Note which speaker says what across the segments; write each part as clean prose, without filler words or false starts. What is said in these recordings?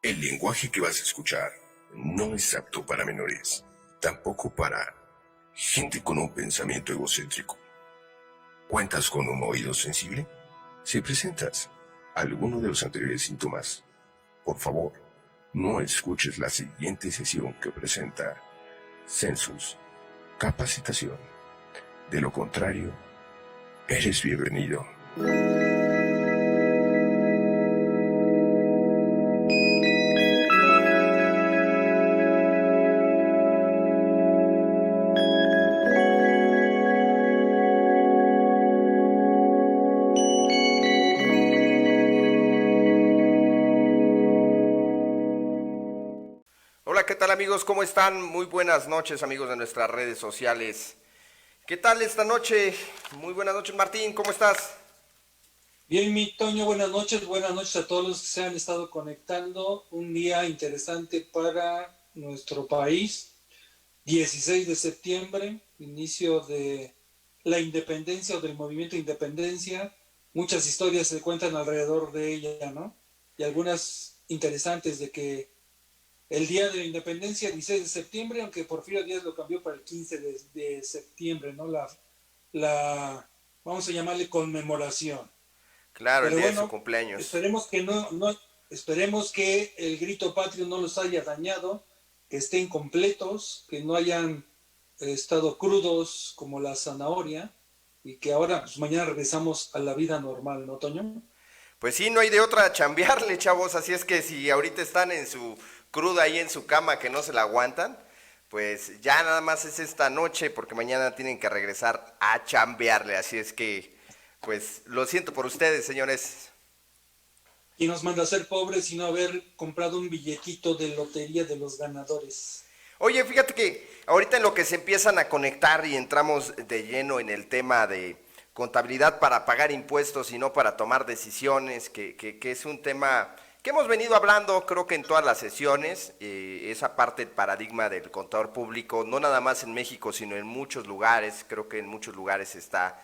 Speaker 1: El lenguaje que vas a escuchar no es apto para menores, tampoco para gente con un pensamiento egocéntrico. ¿Cuentas con un oído sensible? Si presentas alguno de los anteriores síntomas, por favor, no escuches la siguiente sesión que presenta Census Capacitación. De lo contrario, eres bienvenido.
Speaker 2: Hola, ¿qué tal amigos? ¿Cómo están? Muy buenas noches amigos de nuestras redes sociales. ¿Qué tal esta noche? Muy buenas noches Martín, ¿cómo estás?
Speaker 3: Bien, mi Toño, buenas noches a todos los que se han estado conectando. Un día interesante para nuestro país. 16 de septiembre, inicio de la independencia o del movimiento de independencia. Muchas historias se cuentan alrededor de ella, ¿no? Y algunas interesantes de que el día de la independencia, 16 de septiembre, aunque Porfirio Díaz lo cambió para el 15 de septiembre, ¿no? Vamos a llamarle conmemoración.
Speaker 2: Claro, el
Speaker 3: Pero
Speaker 2: día de su
Speaker 3: bueno,
Speaker 2: cumpleaños.
Speaker 3: esperemos que el grito patrio no los haya dañado, que estén completos, que no hayan estado crudos como la zanahoria y que ahora, pues mañana regresamos a la vida normal, ¿no, Toño?
Speaker 2: Pues sí, no hay de otra a chambearle, chavos, así es que si ahorita están en su cruda ahí en su cama que no se la aguantan, pues ya nada más es esta noche porque mañana tienen que regresar a chambearle, así es que pues lo siento por ustedes, señores.
Speaker 3: Y nos manda a ser pobres y no haber comprado un billetito de lotería de los ganadores.
Speaker 2: Oye, fíjate que ahorita en lo que se empiezan a conectar y entramos de lleno en el tema de contabilidad para pagar impuestos y no para tomar decisiones, que es un tema que hemos venido hablando creo que en todas las sesiones, esa parte del paradigma del contador público, no nada más en México, sino en muchos lugares, creo que en muchos lugares está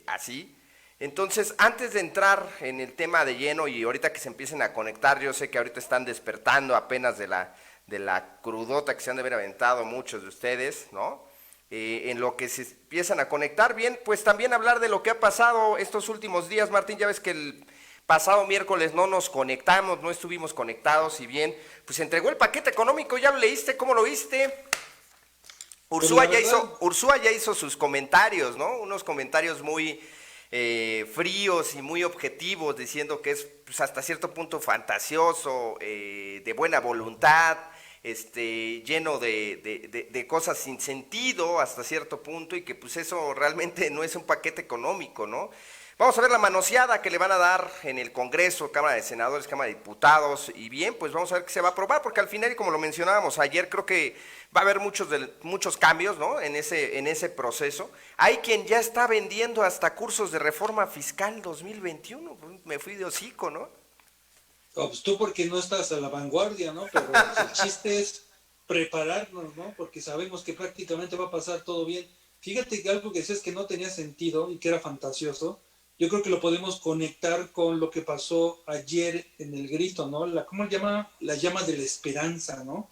Speaker 2: así. Entonces, antes de entrar en el tema de lleno y ahorita que se empiecen a conectar, yo sé que ahorita están despertando apenas de la crudota que se han de haber aventado muchos de ustedes, ¿no? En lo que se empiezan a conectar bien, pues también hablar de lo que ha pasado estos últimos días, Martín, ya ves que el pasado miércoles no nos conectamos, no estuvimos conectados y bien, pues se entregó el paquete económico, ¿ya lo leíste? ¿Cómo lo viste?
Speaker 3: Pues la verdad,
Speaker 2: Ursúa ya hizo sus comentarios, ¿no? Unos comentarios muy fríos y muy objetivos, diciendo que es pues, hasta cierto punto fantasioso, de buena voluntad, lleno de cosas sin sentido hasta cierto punto y que pues eso realmente no es un paquete económico, ¿no? Vamos a ver la manoseada que le van a dar en el Congreso, Cámara de Senadores, Cámara de Diputados, y bien, pues vamos a ver qué se va a aprobar, porque al final, y como lo mencionábamos ayer, creo que va a haber muchos cambios, ¿no? En ese proceso. Hay quien ya está vendiendo hasta cursos de reforma fiscal 2021, pues, me fui de hocico, ¿no?
Speaker 3: pues tú porque no estás a la vanguardia, ¿no? Pero pues, el chiste es prepararnos, ¿no? Porque sabemos que prácticamente va a pasar todo bien. Fíjate que algo que decías que no tenía sentido y que era fantasioso, yo creo que lo podemos conectar con lo que pasó ayer en el grito, ¿no? ¿Cómo se llama? La llama de la esperanza, ¿no?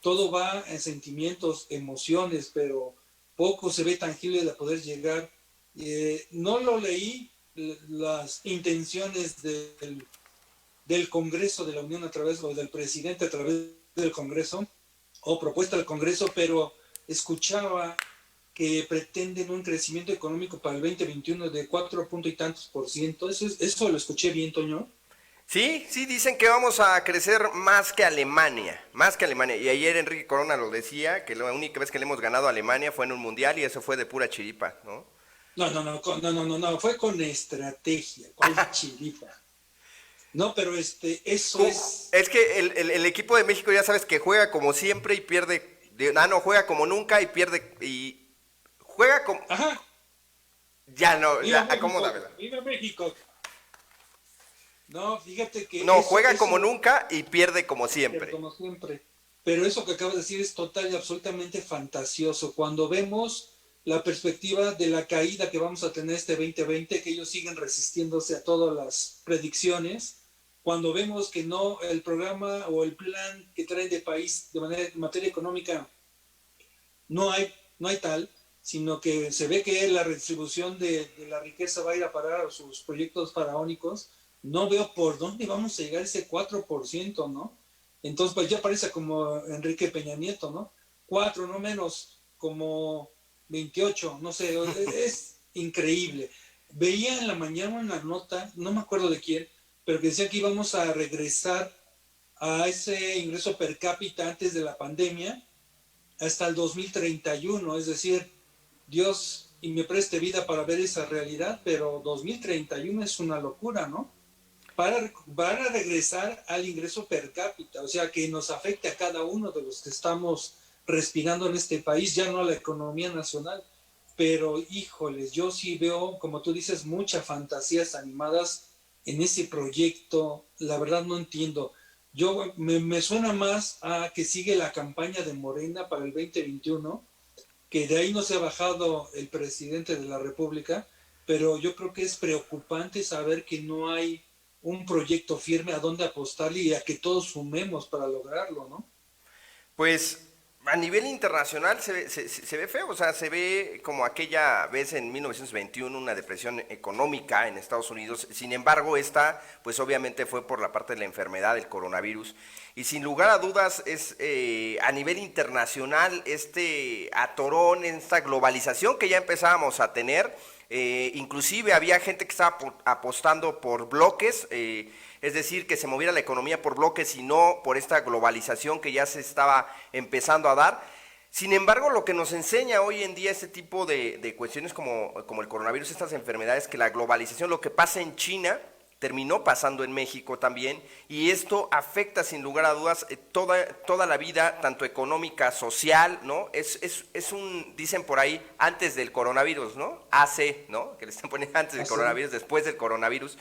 Speaker 3: Todo va en sentimientos, emociones, pero poco se ve tangible de poder llegar. No lo leí, las intenciones del Congreso de la Unión a través, o del presidente a través del Congreso, o propuesta del Congreso, pero escuchaba que pretenden un crecimiento económico para el 2021 de 4 punto y tantos por ciento. Eso lo escuché bien, Toño.
Speaker 2: Sí, sí, dicen que vamos a crecer más que Alemania, más que Alemania. Y ayer Enrique Corona lo decía, que la única vez que le hemos ganado a Alemania fue en un mundial y eso fue de pura chiripa, ¿no?
Speaker 3: No, fue con estrategia, cuál chiripa. No, pero eso es.
Speaker 2: Es que el equipo de México ya sabes que juega como siempre y pierde, no, juega como nunca y pierde, y juega como,
Speaker 3: Ajá,
Speaker 2: ya no,
Speaker 3: viva
Speaker 2: ya,
Speaker 3: México,
Speaker 2: acomódamela.
Speaker 3: viva México. No, fíjate que
Speaker 2: No,
Speaker 3: eso,
Speaker 2: juega como
Speaker 3: eso,
Speaker 2: nunca y pierde como
Speaker 3: pero
Speaker 2: siempre.
Speaker 3: como siempre. Pero eso que acabo de decir es total y absolutamente fantasioso. Cuando vemos la perspectiva de la caída que vamos a tener este 2020, que ellos siguen resistiéndose a todas las predicciones, cuando vemos que no, el programa o el plan que trae de país de manera, en materia económica no hay tal, sino que se ve que la redistribución de la riqueza va a ir a parar a sus proyectos faraónicos. No veo por dónde vamos a llegar a ese 4%, ¿no? Entonces, pues ya parece como Enrique Peña Nieto, ¿no? 4, no menos, como 28, no sé, es increíble. Veía en la mañana una nota, no me acuerdo de quién, pero que decía que íbamos a regresar a ese ingreso per cápita antes de la pandemia hasta el 2031, es decir, Dios y me preste vida para ver esa realidad, pero 2031 es una locura, ¿no? Para regresar al ingreso per cápita, o sea, que nos afecte a cada uno de los que estamos respirando en este país, ya no a la economía nacional. Pero, híjoles, yo sí veo, como tú dices, muchas fantasías animadas en ese proyecto. La verdad no entiendo. Me suena más a que sigue la campaña de Morena para el 2021, que de ahí no se ha bajado el presidente de la República, pero yo creo que es preocupante saber que no hay un proyecto firme a dónde apostarle y a que todos sumemos para lograrlo, ¿no?
Speaker 2: Pues a nivel internacional se ve feo, o sea, se ve como aquella vez en 1921 una depresión económica en Estados Unidos. Sin embargo, esta pues obviamente fue por la parte de la enfermedad del coronavirus, y sin lugar a dudas es a nivel internacional este atorón, esta globalización que ya empezábamos a tener. Inclusive había gente que estaba apostando por bloques, es decir, que se moviera la economía por bloques y no por esta globalización que ya se estaba empezando a dar. Sin embargo, lo que nos enseña hoy en día este tipo de cuestiones como el coronavirus, estas enfermedades, que la globalización, lo que pasa en China, terminó pasando en México también, y esto afecta sin lugar a dudas toda la vida, tanto económica, social, ¿no? Es un, dicen por ahí, antes del coronavirus, ¿no? AC, ¿no? Que le están poniendo antes del coronavirus, después del coronavirus.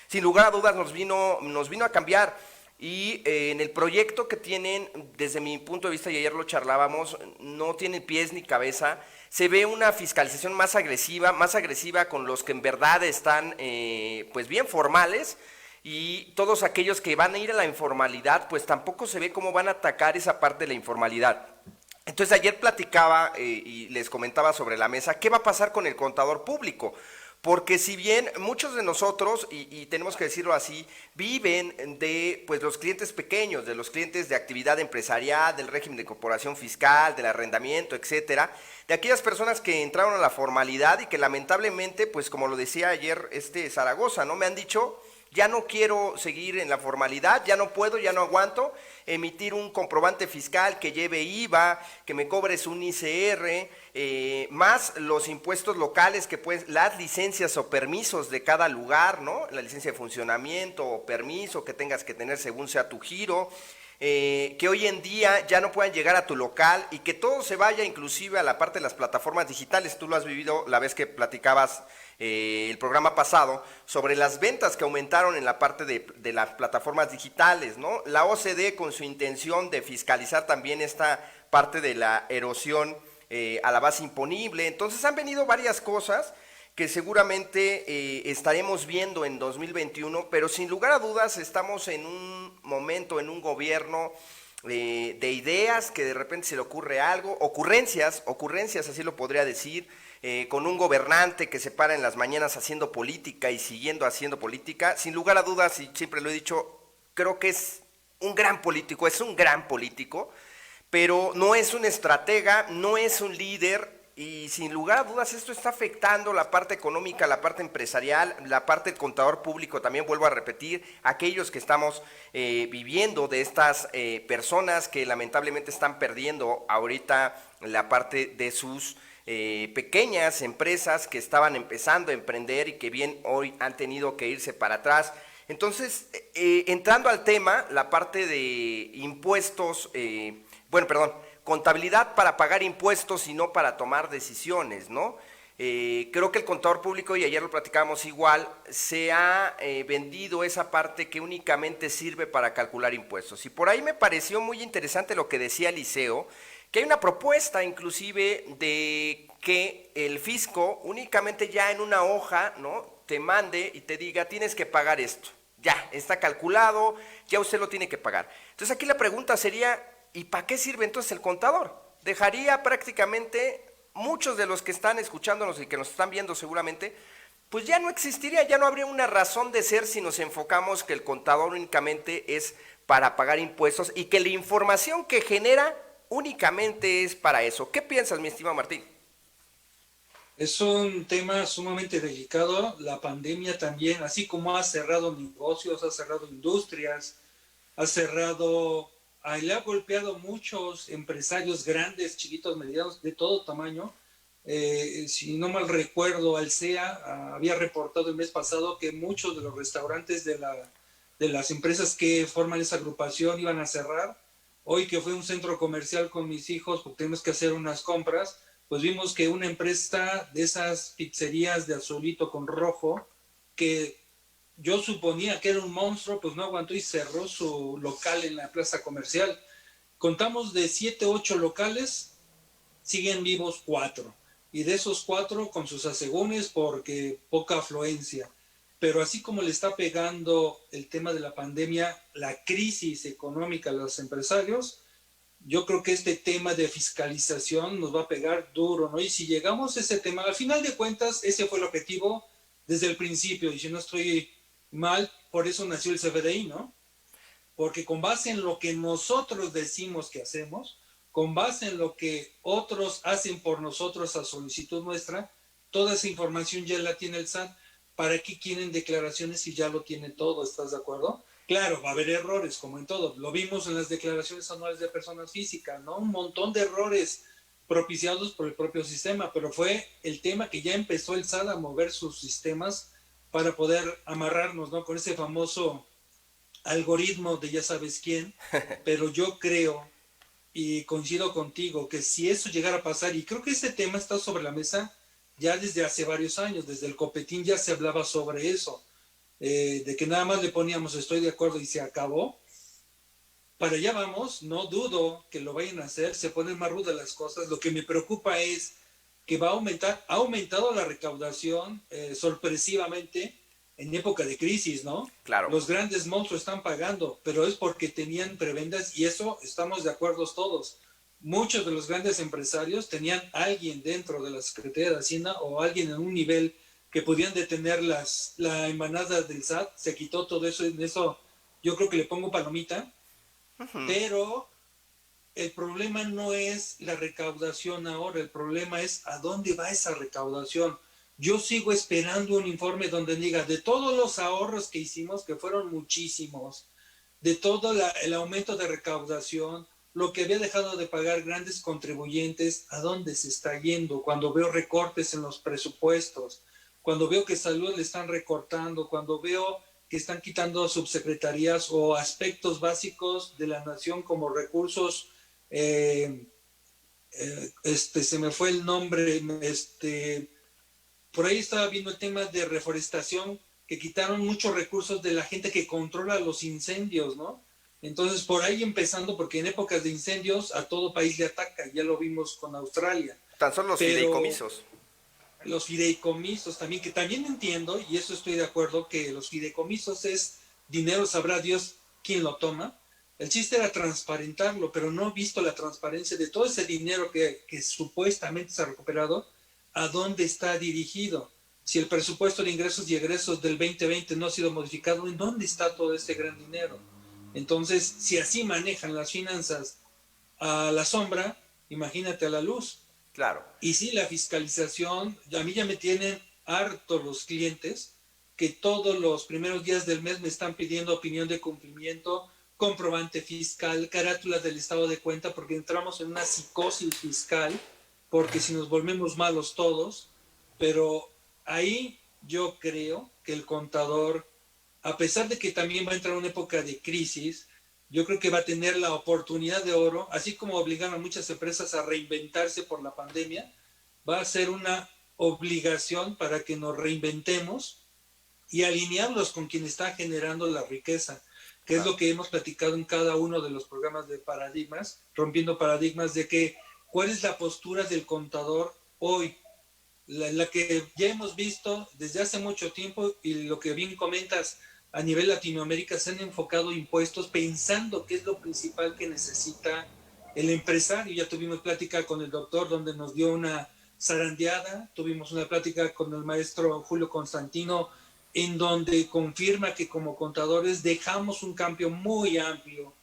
Speaker 2: Sin lugar a dudas nos vino a cambiar. Y en el proyecto que tienen, desde mi punto de vista, y ayer lo charlábamos, no tiene pies ni cabeza. Se ve una fiscalización más agresiva con los que en verdad están pues bien formales, y todos aquellos que van a ir a la informalidad, pues tampoco se ve cómo van a atacar esa parte de la informalidad. Entonces ayer platicaba y les comentaba sobre la mesa, ¿qué va a pasar con el contador público? Porque si bien muchos de nosotros, y tenemos que decirlo así, viven de pues los clientes pequeños, de los clientes de actividad empresarial, del régimen de corporación fiscal, del arrendamiento, etcétera, de aquellas personas que entraron a la formalidad y que lamentablemente, pues como lo decía ayer Zaragoza, ¿no? Me han dicho, ya no quiero seguir en la formalidad, ya no puedo, ya no aguanto emitir un comprobante fiscal que lleve IVA, que me cobres un ICR, más los impuestos locales, que pues las licencias o permisos de cada lugar, ¿no? La licencia de funcionamiento o permiso que tengas que tener según sea tu giro. Que hoy en día ya no puedan llegar a tu local y que todo se vaya inclusive a la parte de las plataformas digitales. Tú lo has vivido la vez que platicabas el programa pasado sobre las ventas que aumentaron en la parte de las plataformas digitales, ¿no? La OCDE, con su intención de fiscalizar también esta parte de la erosión a la base imponible. Entonces han venido varias cosas que seguramente estaremos viendo en 2021, pero sin lugar a dudas estamos en un momento, en un gobierno de ideas, que de repente se le ocurre algo, ocurrencias, así lo podría decir, con un gobernante que se para en las mañanas haciendo política y siguiendo haciendo política. Sin lugar a dudas, y siempre lo he dicho, creo que es un gran político, pero no es un estratega, no es un líder. Y sin lugar a dudas esto está afectando la parte económica, la parte empresarial, la parte del contador público también, vuelvo a repetir, aquellos que estamos viviendo de estas personas que lamentablemente están perdiendo ahorita la parte de sus pequeñas empresas que estaban empezando a emprender y que bien hoy han tenido que irse para atrás. Entonces, entrando al tema, la parte de impuestos, contabilidad para pagar impuestos y no para tomar decisiones, ¿no? Creo que el contador público, y ayer lo platicábamos igual, se ha vendido esa parte que únicamente sirve para calcular impuestos. Y por ahí me pareció muy interesante lo que decía Eliseo, que hay una propuesta inclusive de que el fisco únicamente ya en una hoja, ¿no?, te mande y te diga, tienes que pagar esto, Ya, está calculado, ya usted lo tiene que pagar. Entonces aquí la pregunta sería, ¿y para qué sirve entonces el contador? Dejaría prácticamente muchos de los que están escuchándonos y que nos están viendo seguramente, pues ya no existiría, ya no habría una razón de ser si nos enfocamos que el contador únicamente es para pagar impuestos y que la información que genera únicamente es para eso. ¿Qué piensas, mi estimado Martín?
Speaker 3: Es un tema sumamente delicado. La pandemia también, así como ha cerrado negocios, ha cerrado industrias, ha cerrado, le ha golpeado a muchos empresarios grandes, chiquitos, medianos, de todo tamaño. Si no mal recuerdo, Alsea había reportado el mes pasado que muchos de los restaurantes de las empresas que forman esa agrupación iban a cerrar. Hoy que fue un centro comercial con mis hijos, porque tenemos que hacer unas compras, pues vimos que una empresa de esas pizzerías de azulito con rojo, que yo suponía que era un monstruo, pues no aguantó y cerró su local en la plaza comercial. Contamos de 7, 8 locales, siguen vivos 4. Y de esos 4 con sus asegúnes porque poca afluencia. Pero así como le está pegando el tema de la pandemia, la crisis económica a los empresarios, yo creo que este tema de fiscalización nos va a pegar duro, ¿no? Y si llegamos a ese tema, al final de cuentas, ese fue el objetivo desde el principio, y si no estoy mal, por eso nació el CFDI, ¿no? Porque con base en lo que nosotros decimos que hacemos, con base en lo que otros hacen por nosotros a solicitud nuestra, toda esa información ya la tiene el SAT. ¿Para qué quieren declaraciones si ya lo tiene todo? ¿Estás de acuerdo? Claro, va a haber errores, como en todo. Lo vimos en las declaraciones anuales de personas físicas, ¿no? Un montón de errores propiciados por el propio sistema, pero fue el tema que ya empezó el SAT a mover sus sistemas para poder amarrarnos, ¿no? Con ese famoso algoritmo de ya sabes quién, pero yo creo y coincido contigo que si eso llegara a pasar, y creo que este tema está sobre la mesa ya desde hace varios años, desde el Copetín ya se hablaba sobre eso, de que nada más le poníamos estoy de acuerdo y se acabó. Para allá vamos, no dudo que lo vayan a hacer, se ponen más rudas las cosas. Lo que me preocupa es que va a aumentar, ha aumentado la recaudación sorpresivamente en época de crisis, ¿no?
Speaker 2: Claro.
Speaker 3: Los grandes monstruos están pagando, pero es porque tenían prebendas y eso estamos de acuerdo todos. Muchos de los grandes empresarios tenían alguien dentro de la Secretaría de Hacienda o alguien en un nivel que podían detener la empanada del SAT, se quitó todo eso, en eso yo creo que le pongo palomita, pero el problema no es la recaudación ahora, el problema es a dónde va esa recaudación. Yo sigo esperando un informe donde diga de todos los ahorros que hicimos, que fueron muchísimos, de todo el aumento de recaudación, lo que había dejado de pagar grandes contribuyentes, a dónde se está yendo, cuando veo recortes en los presupuestos, cuando veo que salud le están recortando, cuando veo que están quitando subsecretarías o aspectos básicos de la nación como recursos, se me fue el nombre, por ahí estaba viendo el tema de reforestación, que quitaron muchos recursos de la gente que controla los incendios, ¿no? Entonces, por ahí empezando, porque en épocas de incendios a todo país le ataca, ya lo vimos con Australia.
Speaker 2: Tan solo los fideicomisos.
Speaker 3: Los fideicomisos también, que también entiendo, y eso estoy de acuerdo, que los fideicomisos es dinero, sabrá Dios quién lo toma. El chiste era transparentarlo, pero no he visto la transparencia de todo ese dinero que supuestamente se ha recuperado, a dónde está dirigido. Si el presupuesto de ingresos y egresos del 2020 no ha sido modificado, ¿en dónde está todo ese gran dinero? Entonces, si así manejan las finanzas a la sombra, imagínate a la luz.
Speaker 2: Claro.
Speaker 3: Y sí, la fiscalización, a mí ya me tienen harto los clientes que todos los primeros días del mes me están pidiendo opinión de cumplimiento, comprobante fiscal, carátula del estado de cuenta, porque entramos en una psicosis fiscal, porque si nos volvemos malos todos, pero ahí yo creo que el contador, a pesar de que también va a entrar una época de crisis, yo creo que va a tener la oportunidad de oro, así como obligaron a muchas empresas a reinventarse por la pandemia, va a ser una obligación para que nos reinventemos y alinearlos con quien está generando la riqueza, que es lo que hemos platicado en cada uno de los programas de paradigmas, rompiendo paradigmas de que cuál es la postura del contador hoy, la que ya hemos visto desde hace mucho tiempo y lo que bien comentas, a nivel Latinoamérica se han enfocado impuestos pensando que es lo principal que necesita el empresario. Ya tuvimos plática con el doctor donde nos dio una zarandeada, tuvimos una plática con el maestro Julio Constantino en donde confirma que como contadores dejamos un cambio muy amplio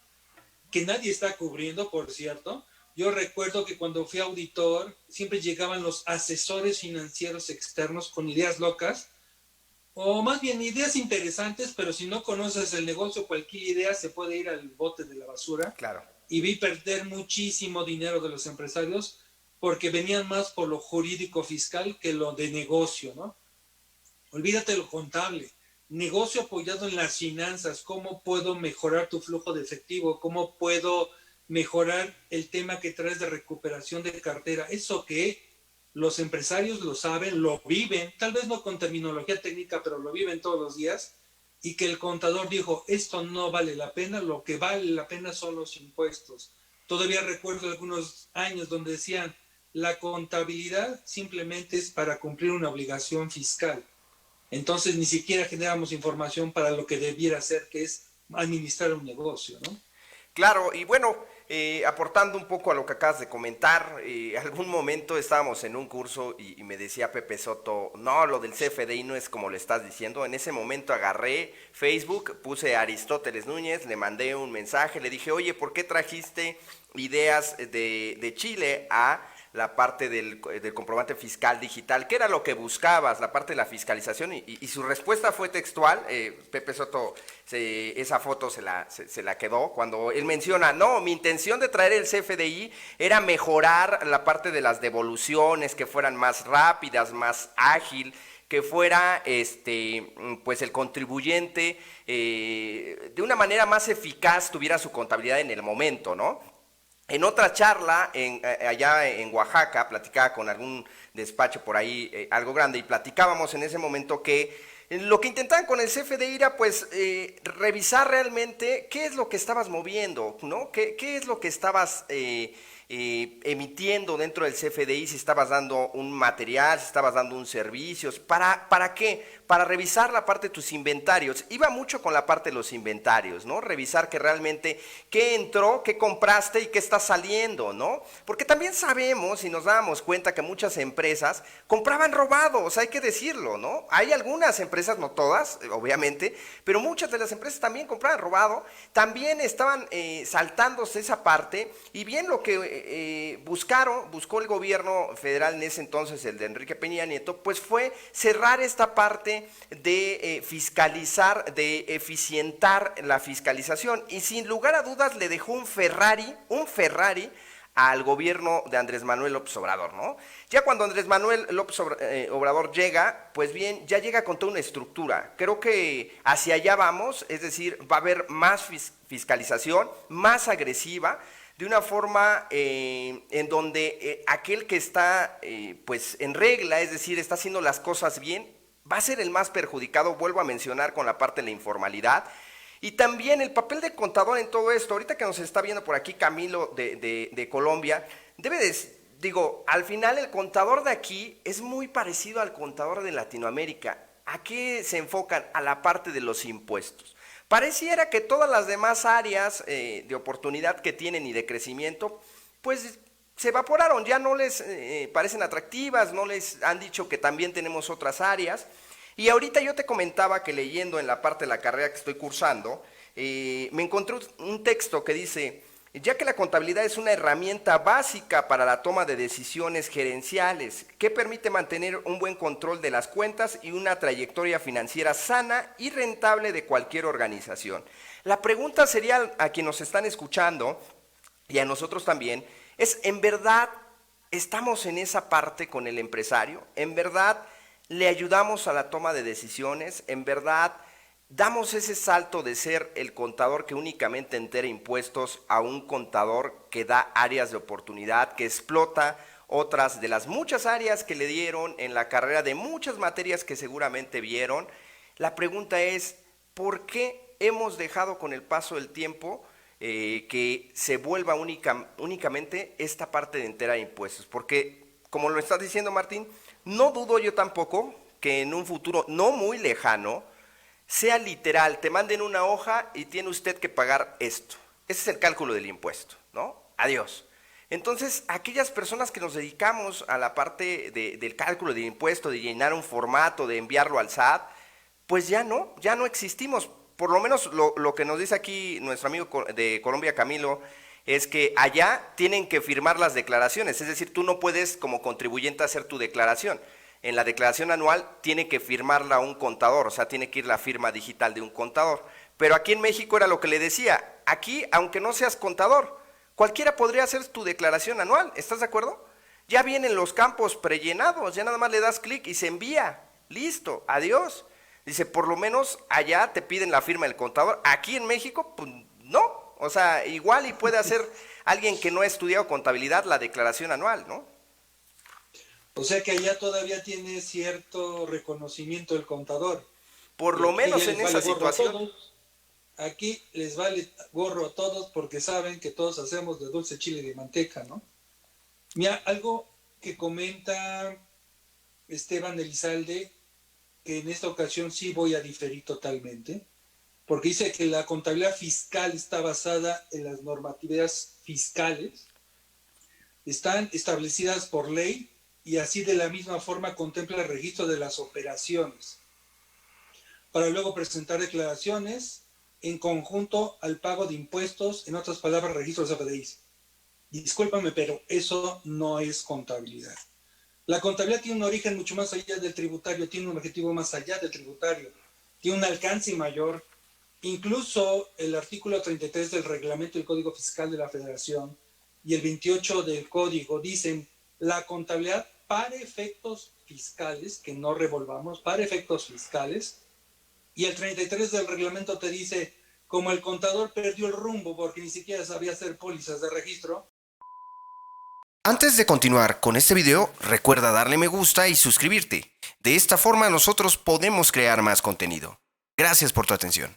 Speaker 3: que nadie está cubriendo, por cierto. Yo recuerdo que cuando fui auditor siempre llegaban los asesores financieros externos con ideas locas, o más bien ideas interesantes, pero si no conoces el negocio, cualquier idea se puede ir al bote de la basura.
Speaker 2: Claro.
Speaker 3: Y vi perder muchísimo dinero de los empresarios porque venían más por lo jurídico fiscal que lo de negocio, ¿no? Olvídate lo contable. Negocio apoyado en las finanzas. ¿Cómo puedo mejorar tu flujo de efectivo? ¿Cómo puedo mejorar el tema que traes de recuperación de cartera? Eso que los empresarios lo saben, lo viven, tal vez no con terminología técnica, pero lo viven todos los días, y que el contador dijo, esto no vale la pena, lo que vale la pena son los impuestos. Todavía recuerdo algunos años donde decían, la contabilidad simplemente es para cumplir una obligación fiscal. Entonces ni siquiera generamos información para lo que debiera ser, que es administrar un negocio, ¿no?
Speaker 2: Claro, y bueno, aportando un poco a lo que acabas de comentar, algún momento estábamos en un curso y me decía Pepe Soto, no, lo del CFDI no es como le estás diciendo. En ese momento agarré Facebook, puse a Aristóteles Núñez, le mandé un mensaje, le dije, oye, ¿por qué trajiste ideas de Chile a la parte del comprobante fiscal digital? ¿Qué era lo que buscabas? La parte de la fiscalización, y su respuesta fue textual. Pepe Soto, esa foto se la quedó cuando él menciona, no, mi intención de traer el CFDI era mejorar la parte de las devoluciones, que fueran más rápidas, más ágil, que fuera pues el contribuyente de una manera más eficaz tuviera su contabilidad en el momento, ¿no? En otra charla, allá en Oaxaca, platicaba con algún despacho por ahí, algo grande, y platicábamos en ese momento que lo que intentaban con el CFDI era pues revisar realmente qué es lo que estabas moviendo, ¿no? ¿Qué es lo que estabas emitiendo dentro del CFDI? Si estabas dando un material, si estabas dando un servicio, ¿para qué? Para revisar la parte de tus inventarios. Iba mucho con la parte de los inventarios, ¿no? Revisar que realmente qué entró, qué compraste y qué está saliendo, ¿no? Porque también sabemos y nos dábamos cuenta que muchas empresas compraban robados, hay que decirlo, ¿no? Hay algunas empresas, no todas, obviamente, pero muchas de las empresas también compraban robado, también estaban saltándose esa parte, y bien lo que buscó el gobierno federal en ese entonces, el de Enrique Peña Nieto, pues fue cerrar esta parte de fiscalizar, de eficientar la fiscalización, y sin lugar a dudas le dejó un Ferrari al gobierno de Andrés Manuel López Obrador, ¿no? Ya cuando Andrés Manuel López Obrador llega, pues bien, ya llega con toda una estructura. Creo que hacia allá vamos, es decir, va a haber más fiscalización, más agresiva, de una forma en donde aquel que está pues en regla, es decir, está haciendo las cosas bien, va a ser el más perjudicado. Vuelvo a mencionar con la parte de la informalidad. Y también el papel del contador en todo esto. Ahorita que nos está viendo por aquí Camilo de Colombia, al final el contador de aquí es muy parecido al contador de Latinoamérica. ¿A qué se enfocan? A la parte de los impuestos. Pareciera que todas las demás áreas de oportunidad que tienen y de crecimiento, pues se evaporaron, ya no les parecen atractivas, no les han dicho que también tenemos otras áreas. Y ahorita yo te comentaba que leyendo en la parte de la carrera que estoy cursando, me encontré un texto que dice, ya que la contabilidad es una herramienta básica para la toma de decisiones gerenciales, que permite mantener un buen control de las cuentas y una trayectoria financiera sana y rentable de cualquier organización. La pregunta sería a quienes nos están escuchando y a nosotros también, es, ¿en verdad estamos en esa parte con el empresario? ¿En verdad le ayudamos a la toma de decisiones? ¿En verdad damos ese salto de ser el contador que únicamente entera impuestos a un contador que da áreas de oportunidad, que explota otras de las muchas áreas que le dieron en la carrera, de muchas materias que seguramente vieron? La pregunta es, ¿por qué hemos dejado con el paso del tiempo que se vuelva únicamente esta parte de entera impuestos? Porque, como lo estás diciendo, Martín, no dudo yo tampoco que en un futuro no muy lejano sea literal, te manden una hoja y tiene usted que pagar esto. Ese es el cálculo del impuesto, ¿no? Adiós. Entonces, aquellas personas que nos dedicamos a la parte del cálculo del impuesto, de llenar un formato, de enviarlo al SAT, pues ya no existimos. Por lo menos lo que nos dice aquí nuestro amigo de Colombia, Camilo, es que allá tienen que firmar las declaraciones, es decir, tú no puedes como contribuyente hacer tu declaración. En la declaración anual tiene que firmarla un contador, o sea, tiene que ir la firma digital de un contador. Pero aquí en México era lo que le decía, aquí, aunque no seas contador, cualquiera podría hacer tu declaración anual, ¿estás de acuerdo? Ya vienen los campos prellenados, ya nada más le das clic y se envía, listo, adiós. Dice, por lo menos allá te piden la firma del contador, aquí en México, pues no. O sea, igual y puede hacer alguien que no ha estudiado contabilidad la declaración anual, ¿no?
Speaker 3: O sea que allá todavía tiene cierto reconocimiento el contador.
Speaker 2: Por
Speaker 3: Y
Speaker 2: lo
Speaker 3: aquí
Speaker 2: menos
Speaker 3: ya
Speaker 2: en
Speaker 3: les
Speaker 2: esa
Speaker 3: vale gorro a
Speaker 2: situación.
Speaker 3: todos. Aquí les vale gorro a todos porque saben que todos hacemos de dulce chile y de manteca, ¿no? Mira, algo que comenta Esteban Elizalde, que en esta ocasión sí voy a diferir totalmente, porque dice que la contabilidad fiscal está basada en las normatividades fiscales, están establecidas por ley y así de la misma forma contempla el registro de las operaciones, para luego presentar declaraciones en conjunto al pago de impuestos, en otras palabras, registros de FDIs. Discúlpame, pero eso no es contabilidad. La contabilidad tiene un origen mucho más allá del tributario, tiene un objetivo más allá del tributario, tiene un alcance mayor. Incluso el artículo 33 del reglamento del Código Fiscal de la Federación y el 28 del Código dicen la contabilidad para efectos fiscales, que no revolvamos, para efectos fiscales, y el 33 del reglamento te dice, como el contador perdió el rumbo porque ni siquiera sabía hacer pólizas de registro.
Speaker 2: Antes de continuar con este video, recuerda darle me gusta y suscribirte. De esta forma nosotros podemos crear más contenido. Gracias por tu atención.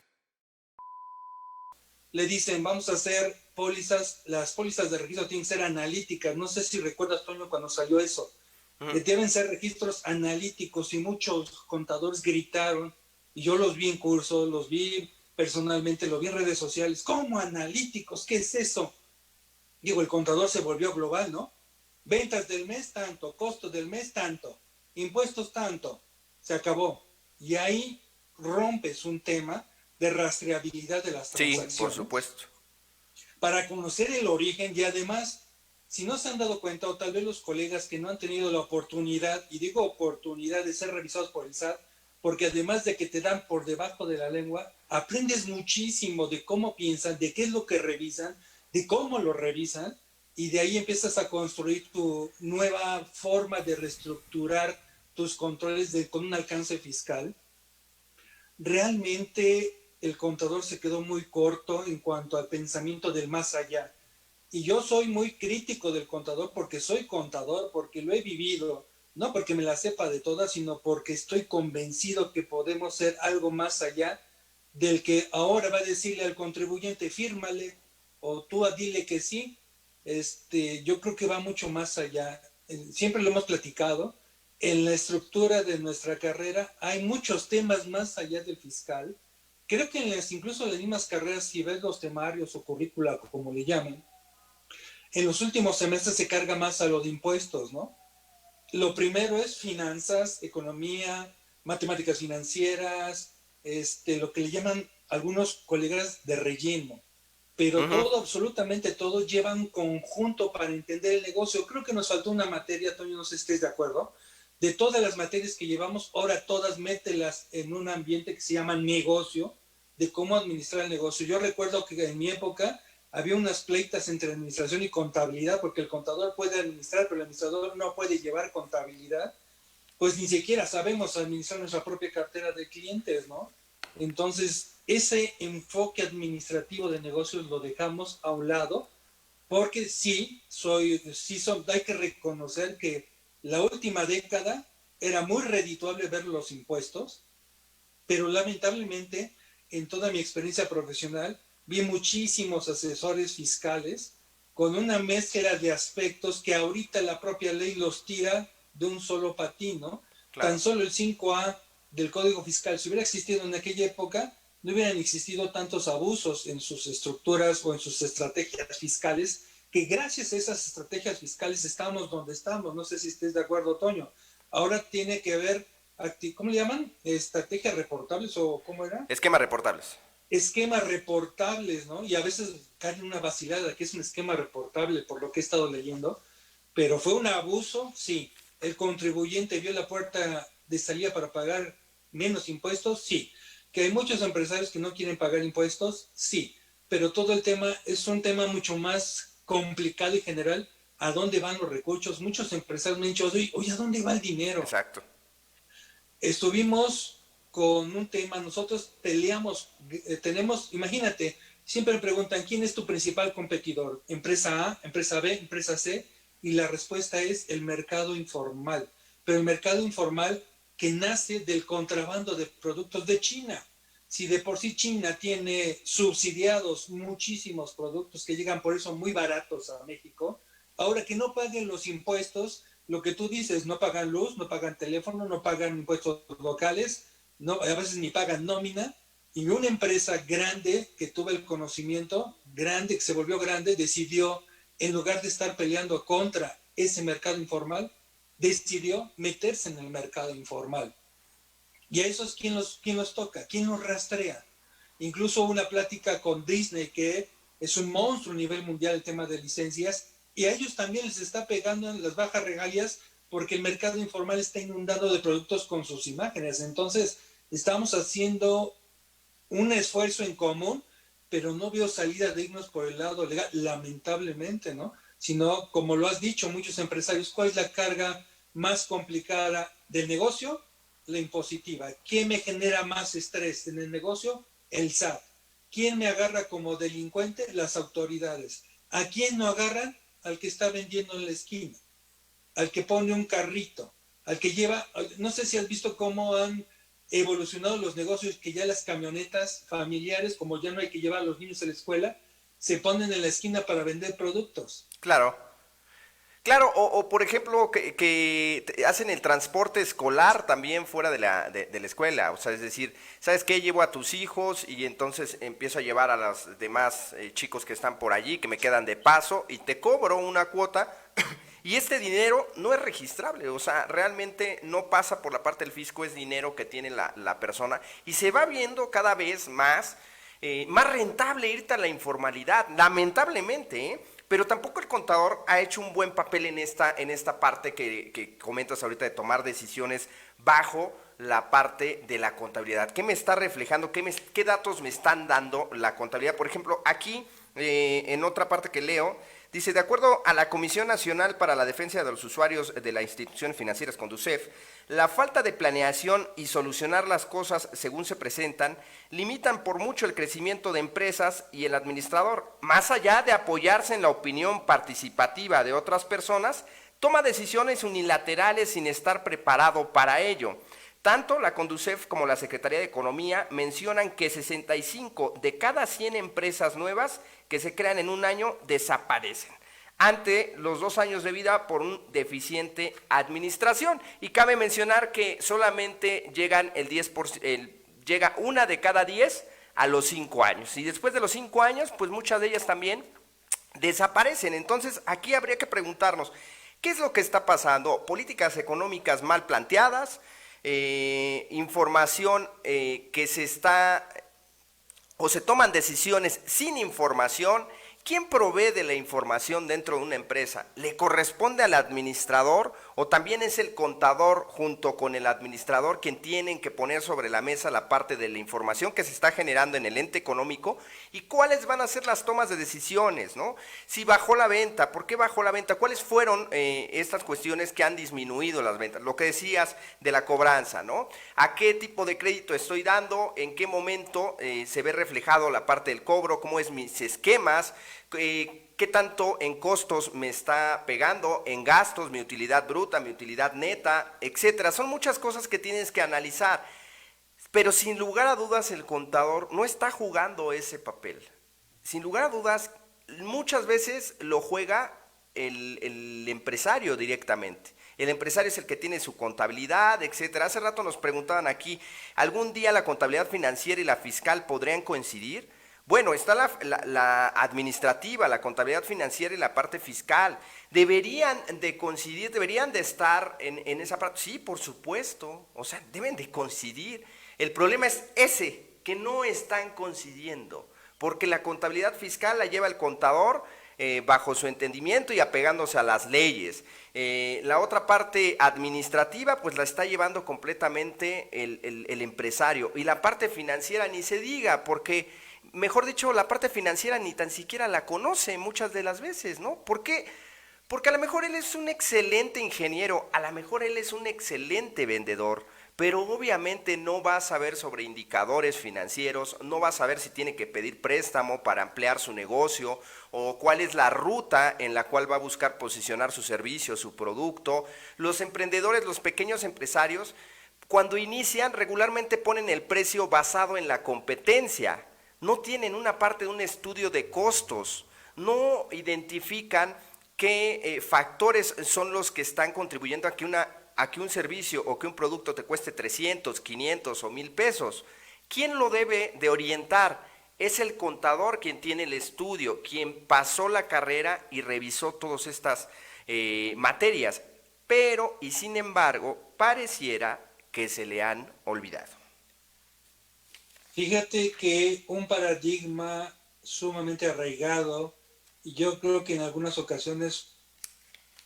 Speaker 3: Le dicen, vamos a hacer pólizas, las pólizas de registro tienen que ser analíticas. No sé si recuerdas, Toño, cuando salió eso. Deben ser registros analíticos y muchos contadores gritaron, y yo los vi en cursos, los vi personalmente, los vi en redes sociales. ¿Cómo analíticos? ¿Qué es eso? Digo, el contador se volvió global, ¿no? Ventas del mes tanto, costos del mes tanto, impuestos tanto, se acabó. Y ahí rompes un tema de rastreabilidad de las transacciones.
Speaker 2: Sí, por supuesto.
Speaker 3: Para conocer el origen y además, si no se han dado cuenta, o tal vez los colegas que no han tenido la oportunidad, y digo oportunidad de ser revisados por el SAT, porque además de que te dan por debajo de la lengua, aprendes muchísimo de cómo piensan, de qué es lo que revisan, de cómo lo revisan, y de ahí empiezas a construir tu nueva forma de reestructurar tus controles con un alcance fiscal. Realmente el contador se quedó muy corto en cuanto al pensamiento del más allá. Y yo soy muy crítico del contador porque soy contador, porque lo he vivido, no porque me la sepa de todas, sino porque estoy convencido que podemos ser algo más allá del que ahora va a decirle al contribuyente, fírmale, o tú dile que sí. Yo creo que va mucho más allá. Siempre lo hemos platicado. En la estructura de nuestra carrera hay muchos temas más allá del fiscal. Creo que incluso en las mismas carreras, si ves los temarios o currícula, como le llaman, en los últimos semestres se carga más a lo de impuestos, ¿no? Lo primero es finanzas, economía, matemáticas financieras, lo que le llaman algunos colegas de relleno. Pero todo, absolutamente todo, lleva un conjunto para entender el negocio. Creo que nos faltó una materia, Toño, no sé si estés de acuerdo. De todas las materias que llevamos, ahora todas mételas en un ambiente que se llama negocio, de cómo administrar el negocio. Yo recuerdo que en mi época había unas pleitas entre administración y contabilidad, porque el contador puede administrar, pero el administrador no puede llevar contabilidad. Pues ni siquiera sabemos administrar nuestra propia cartera de clientes, ¿no? Entonces, ese enfoque administrativo de negocios lo dejamos a un lado, porque hay que reconocer que la última década era muy redituable ver los impuestos, pero lamentablemente, en toda mi experiencia profesional, vi muchísimos asesores fiscales con una mezcla de aspectos que ahorita la propia ley los tira de un solo patín, ¿no? Claro. Tan solo el 5A del Código Fiscal, si hubiera existido en aquella época, no hubieran existido tantos abusos en sus estructuras o en sus estrategias fiscales, que gracias a esas estrategias fiscales estamos donde estamos. No sé si estés de acuerdo, Toño. Ahora tiene que haber, ¿cómo le llaman? ¿Estrategias reportables o cómo era?
Speaker 2: Esquemas reportables.
Speaker 3: Esquemas reportables, ¿no? Y a veces caen una vacilada que es un esquema reportable, por lo que he estado leyendo, pero fue un abuso, sí. El contribuyente vio la puerta de salida para pagar menos impuestos, sí. Que hay muchos empresarios que no quieren pagar impuestos, sí. Pero todo el tema es un tema mucho más complicado y general. ¿A dónde van los recursos? Muchos empresarios me han dicho, oye, ¿a dónde va el dinero?
Speaker 2: Exacto.
Speaker 3: Estuvimos con un tema, nosotros peleamos, tenemos, imagínate, siempre me preguntan, ¿quién es tu principal competidor? ¿Empresa A, empresa B, empresa C? Y la respuesta es el mercado informal. Pero el mercado informal que nace del contrabando de productos de China. Si de por sí China tiene subsidiados muchísimos productos que llegan por eso muy baratos a México, ahora que no paguen los impuestos, lo que tú dices, no pagan luz, no pagan teléfono, no pagan impuestos locales, no, a veces ni pagan nómina, y una empresa grande que tuvo el conocimiento, grande, que se volvió grande, decidió, en lugar de estar peleando contra ese mercado informal, decidió meterse en el mercado informal. Y a esos, ¿quién los toca? ¿Quién los rastrea? Incluso una plática con Disney, que es un monstruo a nivel mundial el tema de licencias, y a ellos también les está pegando en las bajas regalías porque el mercado informal está inundado de productos con sus imágenes. Entonces, estamos haciendo un esfuerzo en común, pero no veo salida dignos por el lado legal, lamentablemente, ¿no? Sino, como lo has dicho, muchos empresarios, ¿cuál es la carga más complicada del negocio? La impositiva. ¿Quién me genera más estrés en el negocio? El SAT. ¿Quién me agarra como delincuente? Las autoridades. ¿A quién no agarran? Al que está vendiendo en la esquina, al que pone un carrito, al que lleva, no sé si has visto cómo han evolucionado los negocios, que ya las camionetas familiares, como ya no hay que llevar a los niños a la escuela, se ponen en la esquina para vender productos.
Speaker 2: Claro. Claro, o por ejemplo, que hacen el transporte escolar también fuera de la escuela. O sea, es decir, ¿sabes qué? Llevo a tus hijos y entonces empiezo a llevar a los demás chicos que están por allí, que me quedan de paso, y te cobro una cuota. Y este dinero no es registrable, o sea, realmente no pasa por la parte del fisco, es dinero que tiene la persona. Y se va viendo cada vez más rentable irte a la informalidad, lamentablemente, ¿eh? Pero tampoco el contador ha hecho un buen papel en esta parte que comentas ahorita de tomar decisiones bajo la parte de la contabilidad. ¿Qué me está reflejando? ¿Qué datos me están dando la contabilidad? Por ejemplo, aquí, en otra parte que leo, dice, de acuerdo a la Comisión Nacional para la Defensa de los Usuarios de las Instituciones Financieras, Conducef, la falta de planeación y solucionar las cosas según se presentan limitan por mucho el crecimiento de empresas y el administrador, más allá de apoyarse en la opinión participativa de otras personas, toma decisiones unilaterales sin estar preparado para ello. Tanto la Conducef como la Secretaría de Economía mencionan que 65 de cada 100 empresas nuevas que se crean en un año desaparecen ante los 2 años de vida por un deficiente administración. Y cabe mencionar que solamente llegan llega una de cada 10 a los 5 años. Y después de los 5 años, pues muchas de ellas también desaparecen. Entonces, aquí habría que preguntarnos, ¿qué es lo que está pasando? Políticas económicas mal planteadas, información que se toman decisiones sin información. ¿Quién provee de la información dentro de una empresa? ¿Le corresponde al administrador o también es el contador junto con el administrador quien tienen que poner sobre la mesa la parte de la información que se está generando en el ente económico y cuáles van a ser las tomas de decisiones, ¿no? Si bajó la venta, ¿por qué bajó la venta? ¿Cuáles fueron estas cuestiones que han disminuido las ventas? Lo que decías de la cobranza, ¿no? ¿A qué tipo de crédito estoy dando? ¿En qué momento se ve reflejado la parte del cobro? ¿Cómo es mis esquemas? ¿Qué tanto en costos me está pegando, en gastos, mi utilidad bruta, mi utilidad neta, etcétera? Son muchas cosas que tienes que analizar, pero sin lugar a dudas el contador no está jugando ese papel. Sin lugar a dudas, muchas veces lo juega el empresario directamente. El empresario es el que tiene su contabilidad, etcétera. Hace rato nos preguntaban aquí, ¿algún día la contabilidad financiera y la fiscal podrían coincidir? Bueno, está la administrativa, la contabilidad financiera y la parte fiscal. Deberían de coincidir, deberían de estar en esa parte. Sí, por supuesto, o sea, deben de coincidir. El problema es ese, que no están coincidiendo, porque la contabilidad fiscal la lleva el contador bajo su entendimiento y apegándose a las leyes. La otra parte administrativa pues la está llevando completamente el empresario, y la parte financiera ni se diga, porque mejor dicho, la parte financiera ni tan siquiera la conoce muchas de las veces, ¿no? ¿Por qué? Porque a lo mejor él es un excelente ingeniero, a lo mejor él es un excelente vendedor, pero obviamente no va a saber sobre indicadores financieros, no va a saber si tiene que pedir préstamo para ampliar su negocio, o cuál es la ruta en la cual va a buscar posicionar su servicio, su producto. Los emprendedores, los pequeños empresarios, cuando inician regularmente ponen el precio basado en la competencia. No tienen una parte de un estudio de costos, no identifican qué factores son los que están contribuyendo a que un servicio o que un producto te cueste 300, 500 o 1000 pesos. ¿Quién lo debe de orientar? Es el contador quien tiene el estudio, quien pasó la carrera y revisó todas estas materias, pero y sin embargo pareciera que se le han olvidado.
Speaker 3: Fíjate que un paradigma sumamente arraigado, y yo creo que en algunas ocasiones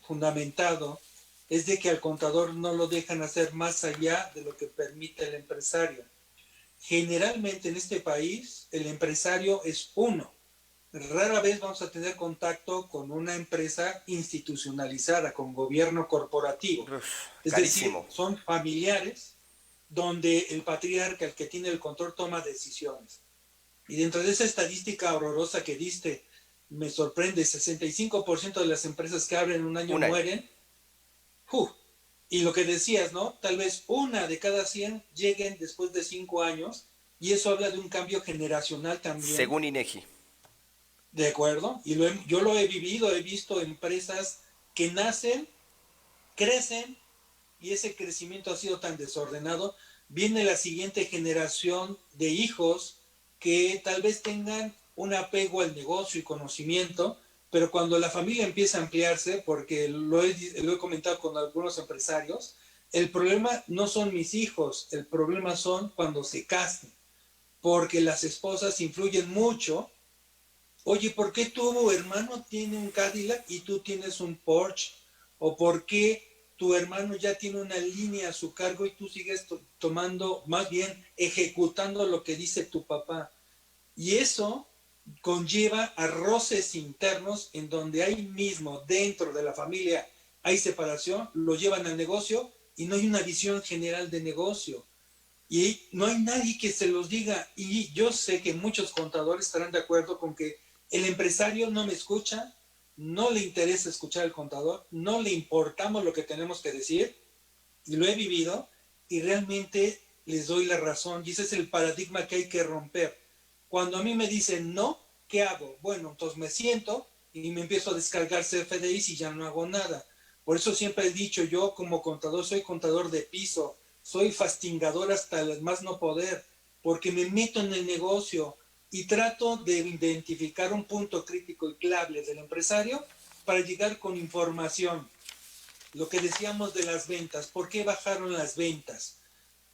Speaker 3: fundamentado, es de que al contador no lo dejan hacer más allá de lo que permite el empresario. Generalmente en este país el empresario es uno. Rara vez vamos a tener contacto con una empresa institucionalizada, con gobierno corporativo. Es decir, son familiares donde el patriarca, el que tiene el control, toma decisiones. Y dentro de esa estadística horrorosa que diste, me sorprende, 65% de las empresas que abren un año mueren. Y lo que decías, ¿no? Tal vez una de cada 100 lleguen después de 5 años, y eso habla de un cambio generacional también.
Speaker 2: Según INEGI.
Speaker 3: De acuerdo, y yo lo he vivido, he visto empresas que nacen, crecen, y ese crecimiento ha sido tan desordenado. Viene la siguiente generación de hijos que tal vez tengan un apego al negocio y conocimiento, pero cuando la familia empieza a ampliarse, porque lo he comentado con algunos empresarios, el problema no son mis hijos, el problema son cuando se casan, porque las esposas influyen mucho. Oye, ¿por qué tu hermano tiene un Cadillac y tú tienes un Porsche? ¿O por qué tu hermano ya tiene una línea a su cargo y tú sigues tomando, más bien ejecutando lo que dice tu papá? Y eso conlleva a roces internos en donde ahí mismo, dentro de la familia, hay separación, lo llevan al negocio y no hay una visión general de negocio. Y no hay nadie que se los diga. Y yo sé que muchos contadores estarán de acuerdo con que el empresario no me escucha, no le interesa escuchar al contador, no le importamos lo que tenemos que decir, y lo he vivido, y realmente les doy la razón, y ese es el paradigma que hay que romper. Cuando a mí me dicen no, ¿qué hago? Bueno, entonces me siento y me empiezo a descargar CFDIs y ya no hago nada. Por eso siempre he dicho, yo como contador soy contador de piso, soy fastingador hasta el más no poder, porque me meto en el negocio y trato de identificar un punto crítico y clave del empresario para llegar con información. Lo que decíamos de las ventas, ¿por qué bajaron las ventas?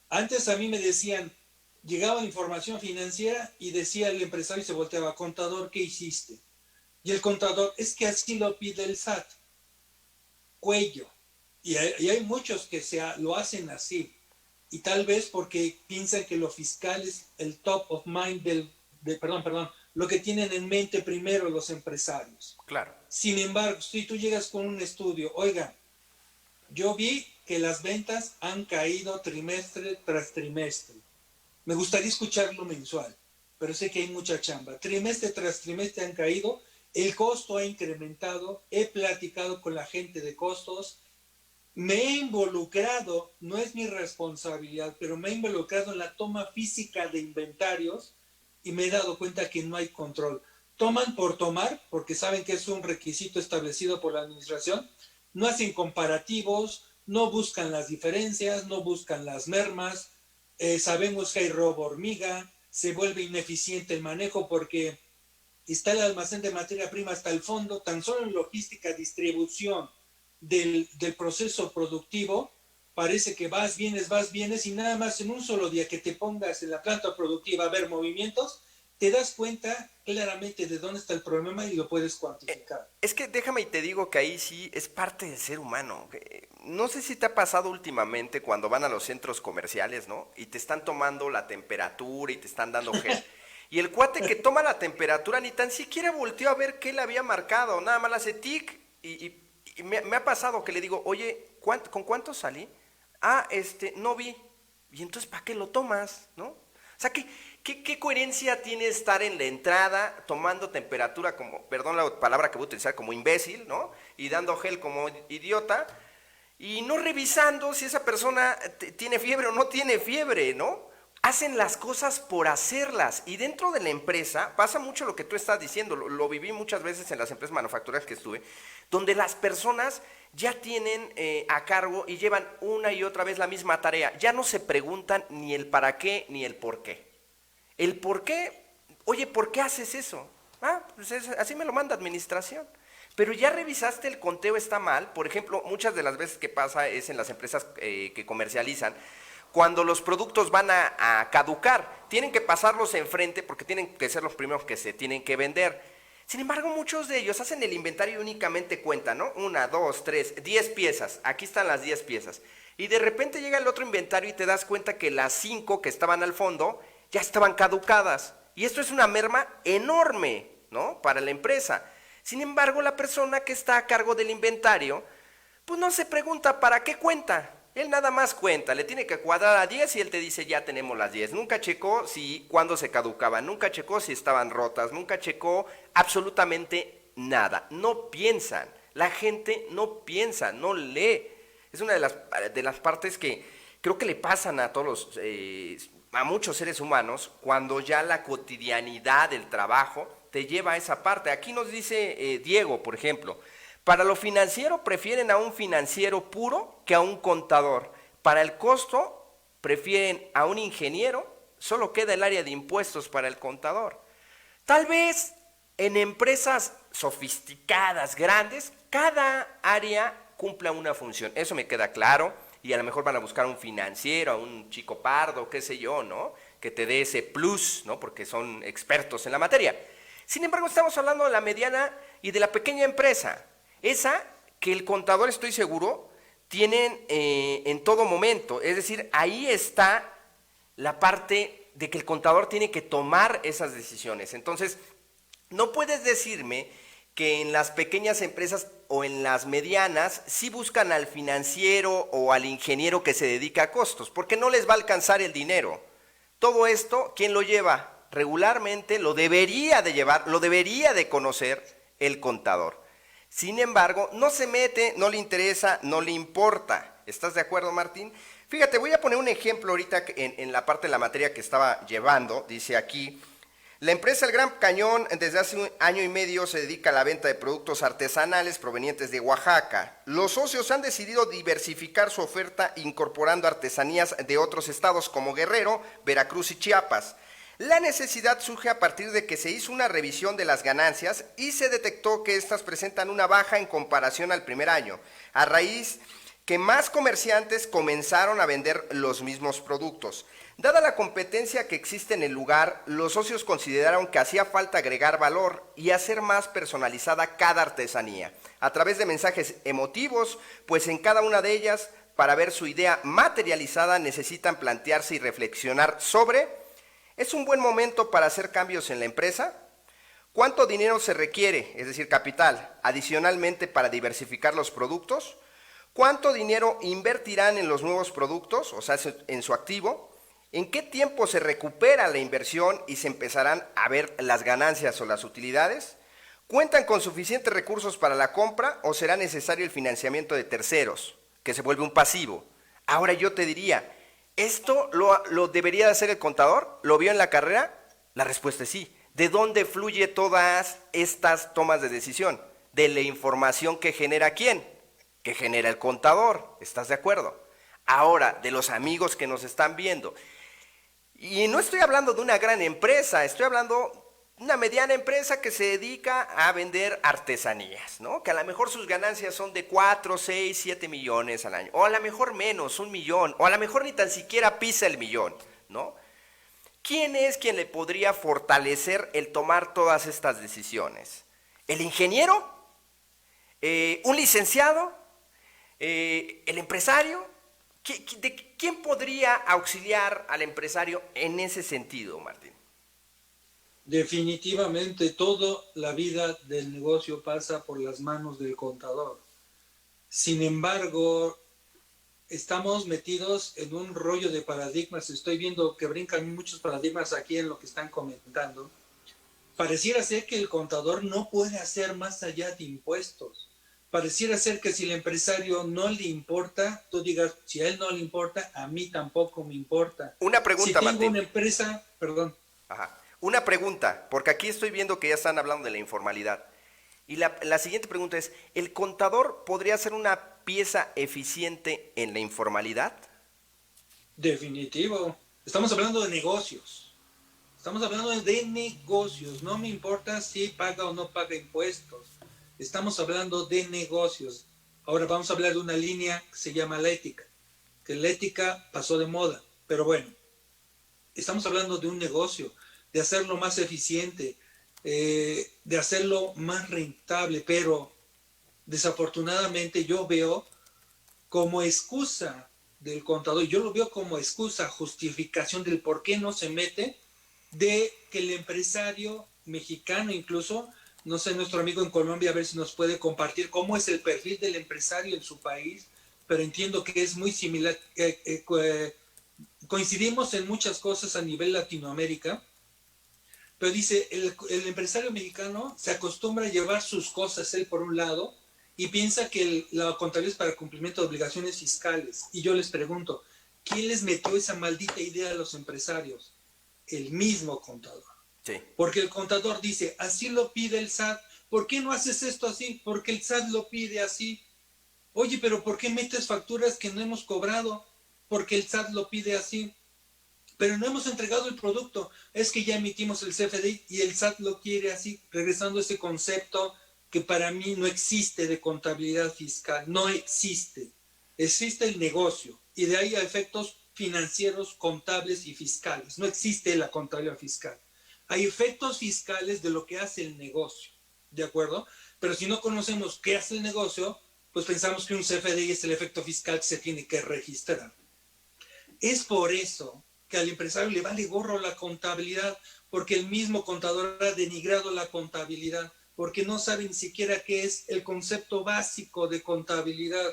Speaker 3: Antes a mí me decían, llegaba la información financiera y decía el empresario y se volteaba, contador, ¿qué hiciste? Y el contador, es que así lo pide el SAT. Cuello. Y hay muchos que lo hacen así. Y tal vez porque piensan que lo fiscal es el top of mind lo que tienen en mente primero los empresarios.
Speaker 2: Claro.
Speaker 3: Sin embargo, si tú llegas con un estudio, oiga, yo vi que las ventas han caído trimestre tras trimestre. Me gustaría escucharlo mensual, pero sé que hay mucha chamba. Trimestre tras trimestre han caído, el costo ha incrementado, he platicado con la gente de costos, me he involucrado, no es mi responsabilidad, pero me he involucrado en la toma física de inventarios y me he dado cuenta que no hay control. Toman por tomar, porque saben que es un requisito establecido por la administración, no hacen comparativos, no buscan las diferencias, no buscan las mermas, sabemos que hay robo hormiga, se vuelve ineficiente el manejo porque está el almacén de materia prima hasta el fondo, tan solo en logística, distribución del proceso productivo, parece que vas, vienes y nada más en un solo día que te pongas en la planta productiva a ver movimientos, te das cuenta claramente de dónde está el problema y lo puedes cuantificar.
Speaker 2: Es que déjame y te digo que ahí sí es parte del ser humano. No sé si te ha pasado últimamente cuando van a los centros comerciales, ¿no? Y te están tomando la temperatura y te están dando gel. Y el cuate que toma la temperatura ni tan siquiera volteó a ver qué le había marcado, nada más le hace tic y me ha pasado que le digo, oye, ¿con cuánto salí? Ah, no vi. Y entonces, ¿para qué lo tomas? ¿No? O sea, ¿qué coherencia tiene estar en la entrada tomando temperatura como, perdón la palabra que voy a utilizar, como imbécil, ¿no? Y dando gel como idiota y no revisando si esa persona tiene fiebre o no tiene fiebre, ¿no? Hacen las cosas por hacerlas y dentro de la empresa pasa mucho lo que tú estás diciendo, lo viví muchas veces en las empresas manufactureras que estuve, donde las personas ya tienen a cargo y llevan una y otra vez la misma tarea, ya no se preguntan ni el para qué ni el por qué. El por qué, oye, ¿por qué haces eso? Ah, pues así me lo manda administración. Pero ya revisaste el conteo, está mal. Por ejemplo, muchas de las veces que pasa es en las empresas que comercializan, cuando los productos van a caducar, tienen que pasarlos enfrente porque tienen que ser los primeros que se tienen que vender. Sin embargo, muchos de ellos hacen el inventario y únicamente cuentan, ¿no? 1, 2, 3, 10 piezas. Aquí están las 10 piezas. Y de repente llega el otro inventario y te das cuenta que las 5 que estaban al fondo ya estaban caducadas. Y esto es una merma enorme, ¿no? Para la empresa. Sin embargo, la persona que está a cargo del inventario, pues no se pregunta para qué cuenta. Él nada más cuenta, le tiene que cuadrar a 10 y él te dice ya tenemos las 10. Nunca checó cuándo se caducaban, nunca checó si estaban rotas, nunca checó absolutamente nada. No piensan, la gente no piensa, no lee. Es una de las partes que creo que le pasan a todos a muchos seres humanos cuando ya la cotidianidad del trabajo te lleva a esa parte. Aquí nos dice Diego, por ejemplo, para lo financiero prefieren a un financiero puro que a un contador. Para el costo prefieren a un ingeniero, solo queda el área de impuestos para el contador. Tal vez en empresas sofisticadas, grandes, cada área cumpla una función. Eso me queda claro. Y a lo mejor van a buscar un financiero, a un chico pardo, qué sé yo, ¿no? Que te dé ese plus, ¿no? Porque son expertos en la materia. Sin embargo, estamos hablando de la mediana y de la pequeña empresa. Esa que el contador, estoy seguro, tienen en todo momento. Es decir, ahí está la parte de que el contador tiene que tomar esas decisiones. Entonces, no puedes decirme que en las pequeñas empresas o en las medianas sí buscan al financiero o al ingeniero que se dedica a costos, porque no les va a alcanzar el dinero. Todo esto, ¿quién lo lleva? Regularmente lo debería de llevar, lo debería de conocer el contador. Sin embargo, no se mete, no le interesa, no le importa. ¿Estás de acuerdo, Martín? Fíjate, voy a poner un ejemplo ahorita en la parte de la materia que estaba llevando. Dice aquí, la empresa El Gran Cañón desde hace 1 año y medio se dedica a la venta de productos artesanales provenientes de Oaxaca. Los socios han decidido diversificar su oferta incorporando artesanías de otros estados como Guerrero, Veracruz y Chiapas. La necesidad surge a partir de que se hizo una revisión de las ganancias y se detectó que estas presentan una baja en comparación al primer año, a raíz que más comerciantes comenzaron a vender los mismos productos. Dada la competencia que existe en el lugar, los socios consideraron que hacía falta agregar valor y hacer más personalizada cada artesanía, a través de mensajes emotivos, pues en cada una de ellas, para ver su idea materializada, necesitan plantearse y reflexionar sobre: ¿es un buen momento para hacer cambios en la empresa? ¿Cuánto dinero se requiere, es decir, capital, adicionalmente para diversificar los productos? ¿Cuánto dinero invertirán en los nuevos productos, o sea, en su activo? ¿En qué tiempo se recupera la inversión y se empezarán a ver las ganancias o las utilidades? ¿Cuentan con suficientes recursos para la compra o será necesario el financiamiento de terceros, que se vuelve un pasivo? Ahora yo te diría, ¿esto lo debería de hacer el contador? ¿Lo vio en la carrera? La respuesta es sí. ¿De dónde fluye todas estas tomas de decisión? De la información que genera ¿quién? que genera el contador, ¿estás de acuerdo? Ahora, de los amigos que nos están viendo, y no estoy hablando de una gran empresa, estoy hablando de una mediana empresa que se dedica a vender artesanías, ¿no? Que a lo mejor sus ganancias son de 4, 6, 7 millones al año, o a lo mejor menos, 1 millón, o a lo mejor ni tan siquiera pisa el millón, ¿no? ¿Quién es quien le podría fortalecer el tomar todas estas decisiones? ¿El ingeniero? ¿Un licenciado? ¿El empresario? ¿Quién podría auxiliar al empresario en ese sentido, Martín?
Speaker 3: Definitivamente toda la vida del negocio pasa por las manos del contador. Sin embargo, estamos metidos en un rollo de paradigmas. Estoy viendo que brincan muchos paradigmas aquí en lo que están comentando. Pareciera ser que el contador no puede hacer más allá de impuestos. Pareciera ser que si el empresario no le importa, tú digas, si a él no le importa, a mí tampoco me importa.
Speaker 2: Una pregunta,
Speaker 3: si tengo
Speaker 2: Martín.
Speaker 3: Una empresa, perdón.
Speaker 2: Ajá. Una pregunta, porque aquí estoy viendo que ya están hablando de la informalidad. Y la siguiente pregunta es, ¿el contador podría ser una pieza eficiente en la informalidad?
Speaker 3: Definitivo. Estamos hablando de negocios. Estamos hablando de negocios. No me importa si paga o no paga impuestos. Estamos hablando de negocios. Ahora vamos a hablar de una línea que se llama la ética. Que la ética pasó de moda. Pero bueno, estamos hablando de un negocio, de hacerlo más eficiente, de hacerlo más rentable. Pero desafortunadamente yo veo como excusa del contador, yo lo veo como excusa, justificación del por qué no se mete, de que el empresario mexicano incluso, no sé, nuestro amigo en Colombia, a ver si nos puede compartir cómo es el perfil del empresario en su país, pero entiendo que es muy similar, coincidimos en muchas cosas a nivel Latinoamérica, pero dice, el empresario mexicano se acostumbra a llevar sus cosas él por un lado, y piensa que la contabilidad es para cumplimiento de obligaciones fiscales. Y yo les pregunto, ¿quién les metió esa maldita idea a los empresarios? El mismo contador.
Speaker 2: Sí.
Speaker 3: Porque el contador dice, así lo pide el SAT. ¿Por qué no haces esto así? Porque el SAT lo pide así. Oye, pero ¿por qué metes facturas que no hemos cobrado? Porque el SAT lo pide así. Pero no hemos entregado el producto. Es que ya emitimos el CFDI y el SAT lo quiere así. Regresando a ese concepto que para mí no existe de contabilidad fiscal, no existe. Existe el negocio y de ahí a efectos financieros, contables y fiscales. No existe la contabilidad fiscal. Hay efectos fiscales de lo que hace el negocio, ¿de acuerdo? Pero si no conocemos qué hace el negocio, pues pensamos que un CFDI es el efecto fiscal que se tiene que registrar. Es por eso que al empresario le vale gorro la contabilidad, porque el mismo contador ha denigrado la contabilidad, porque no sabe ni siquiera qué es el concepto básico de contabilidad.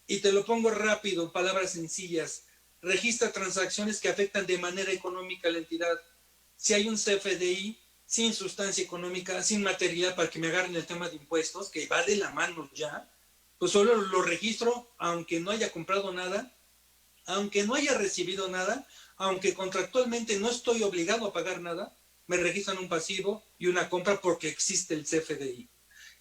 Speaker 3: Y te lo pongo rápido, en palabras sencillas. Registra transacciones que afectan de manera económica a la entidad. Si hay un CFDI sin sustancia económica, sin materialidad, para que me agarren el tema de impuestos, que va de la mano ya, pues solo lo registro, aunque no haya comprado nada, aunque no haya recibido nada, aunque contractualmente no estoy obligado a pagar nada, me registran un pasivo y una compra porque existe el CFDI.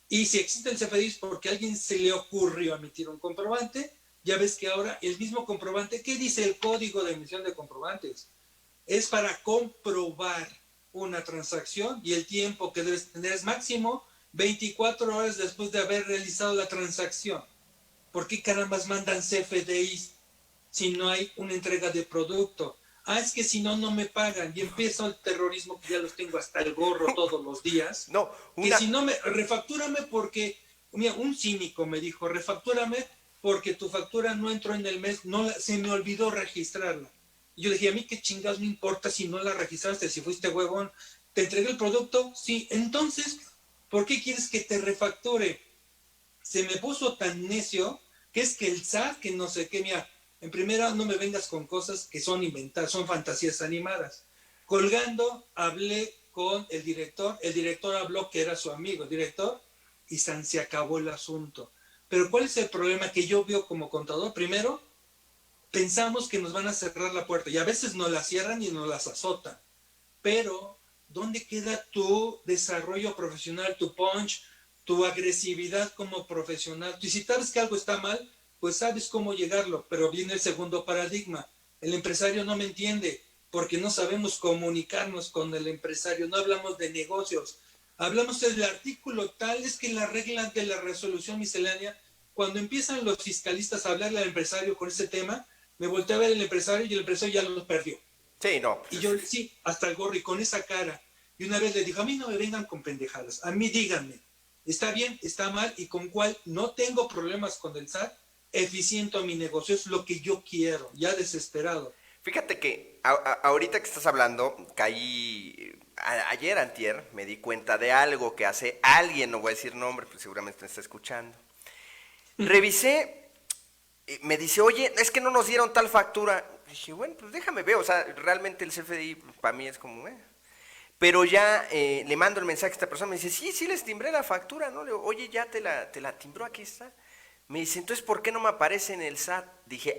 Speaker 3: Y si existe el CFDI es porque a alguien se le ocurrió emitir un comprobante. Ya ves que ahora el mismo comprobante, ¿qué dice el código de emisión de comprobantes? Es para comprobar una transacción y el tiempo que debes tener es máximo 24 horas después de haber realizado la transacción. ¿Por qué carambas mandan CFDIs si no hay una entrega de producto? Es que si no, no me pagan. Y empiezo el terrorismo, que ya los tengo hasta el gorro todos los días.
Speaker 2: No,
Speaker 3: que si no refactúrame porque, mira, un cínico me dijo, refactúrame porque tu factura no entró en el mes, se me olvidó registrarla. Y yo dije, a mí qué chingados me importa si no la registraste, si fuiste huevón. ¿Te entregué el producto? Sí. Entonces, ¿por qué quieres que te refacture? Se me puso tan necio que es que el SAT, que no sé qué, mira, en primera, no me vengas con cosas que son inventadas, son fantasías animadas. Colgando, hablé con el director habló que era su amigo, el director, y se acabó el asunto. Pero ¿cuál es el problema que yo veo como contador? Primero, pensamos que nos van a cerrar la puerta, y a veces nos la cierran y nos las azotan. Pero, ¿dónde queda tu desarrollo profesional, tu punch, tu agresividad como profesional. Y si sabes que algo está mal, pues sabes cómo llegarlo, pero viene el segundo paradigma. El empresario no me entiende porque no sabemos comunicarnos con el empresario, no hablamos de negocios, hablamos del artículo tal, es que la regla de la resolución miscelánea, cuando empiezan los fiscalistas a hablarle al empresario con ese tema, me volteé a ver el empresario y el empresario ya lo perdió.
Speaker 2: Sí, no.
Speaker 3: Y yo, sí, hasta el gorro y con esa cara. Y una vez le dijo, a mí no me vengan con pendejadas, a mí díganme, está bien, está mal y con cuál no tengo problemas con el SAT, eficiento mi negocio, es lo que yo quiero, ya desesperado.
Speaker 2: Fíjate que ahorita que estás hablando, caí, ayer antier, me di cuenta de algo que hace alguien, no voy a decir nombre, pero seguramente me está escuchando. Revisé, me dice, oye, es que no nos dieron tal factura. Dije, bueno, pues déjame ver, o sea, realmente el CFDI para mí es como, Pero ya le mando el mensaje a esta persona, me dice, sí, les timbré la factura, ¿no? Le digo, oye, ya te la timbró, aquí está. Me dice, entonces, ¿por qué no me aparece en el SAT? Dije,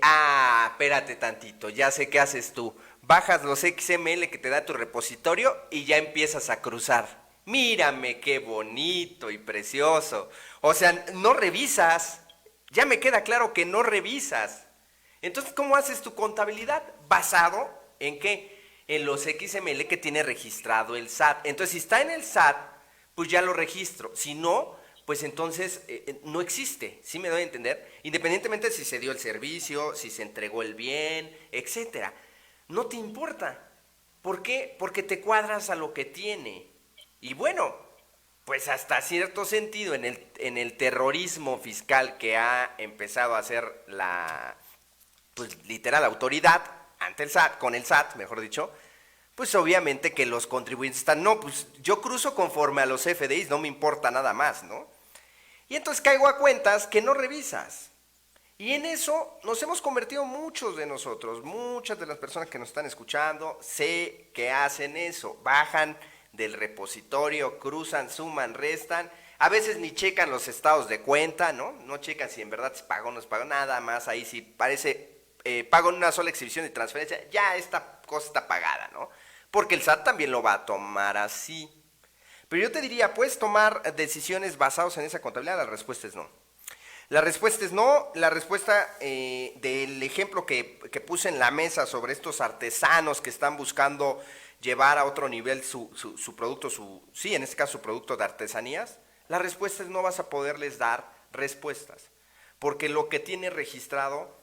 Speaker 2: espérate tantito, ya sé qué haces tú. Bajas los XML que te da tu repositorio y ya empiezas a cruzar. Mírame qué bonito y precioso. O sea, no revisas. Ya me queda claro que no revisas. Entonces, ¿cómo haces tu contabilidad? ¿Basado en qué? En los XML que tiene registrado el SAT. Entonces, si está en el SAT, pues ya lo registro. Si no, pues entonces no existe, ¿sí me doy a entender? Independientemente de si se dio el servicio, si se entregó el bien, etcétera. No te importa. ¿Por qué? Porque te cuadras a lo que tiene. Y bueno, pues hasta cierto sentido en el terrorismo fiscal que ha empezado a hacer la, pues literal, autoridad ante el SAT, con el SAT, mejor dicho, pues obviamente que los contribuyentes están, no, pues yo cruzo conforme a los FDIs, no me importa nada más, ¿no? Y entonces caigo a cuentas que no revisas. Y en eso nos hemos convertido muchos de nosotros, muchas de las personas que nos están escuchando, sé que hacen eso, bajan del repositorio, cruzan, suman, restan, a veces ni checan los estados de cuenta, ¿no? No checan si en verdad se pagó o no se pagó, nada más ahí si parece, pago en una sola exhibición y transferencia, ya esta cosa está pagada, ¿no? Porque el SAT también lo va a tomar así. Pero yo te diría, ¿puedes tomar decisiones basadas en esa contabilidad? La respuesta es no. La respuesta es no. La respuesta del ejemplo que puse en la mesa sobre estos artesanos que están buscando llevar a otro nivel su producto, sí, en este caso su producto de artesanías, la respuesta es no vas a poderles dar respuestas. Porque lo que tiene registrado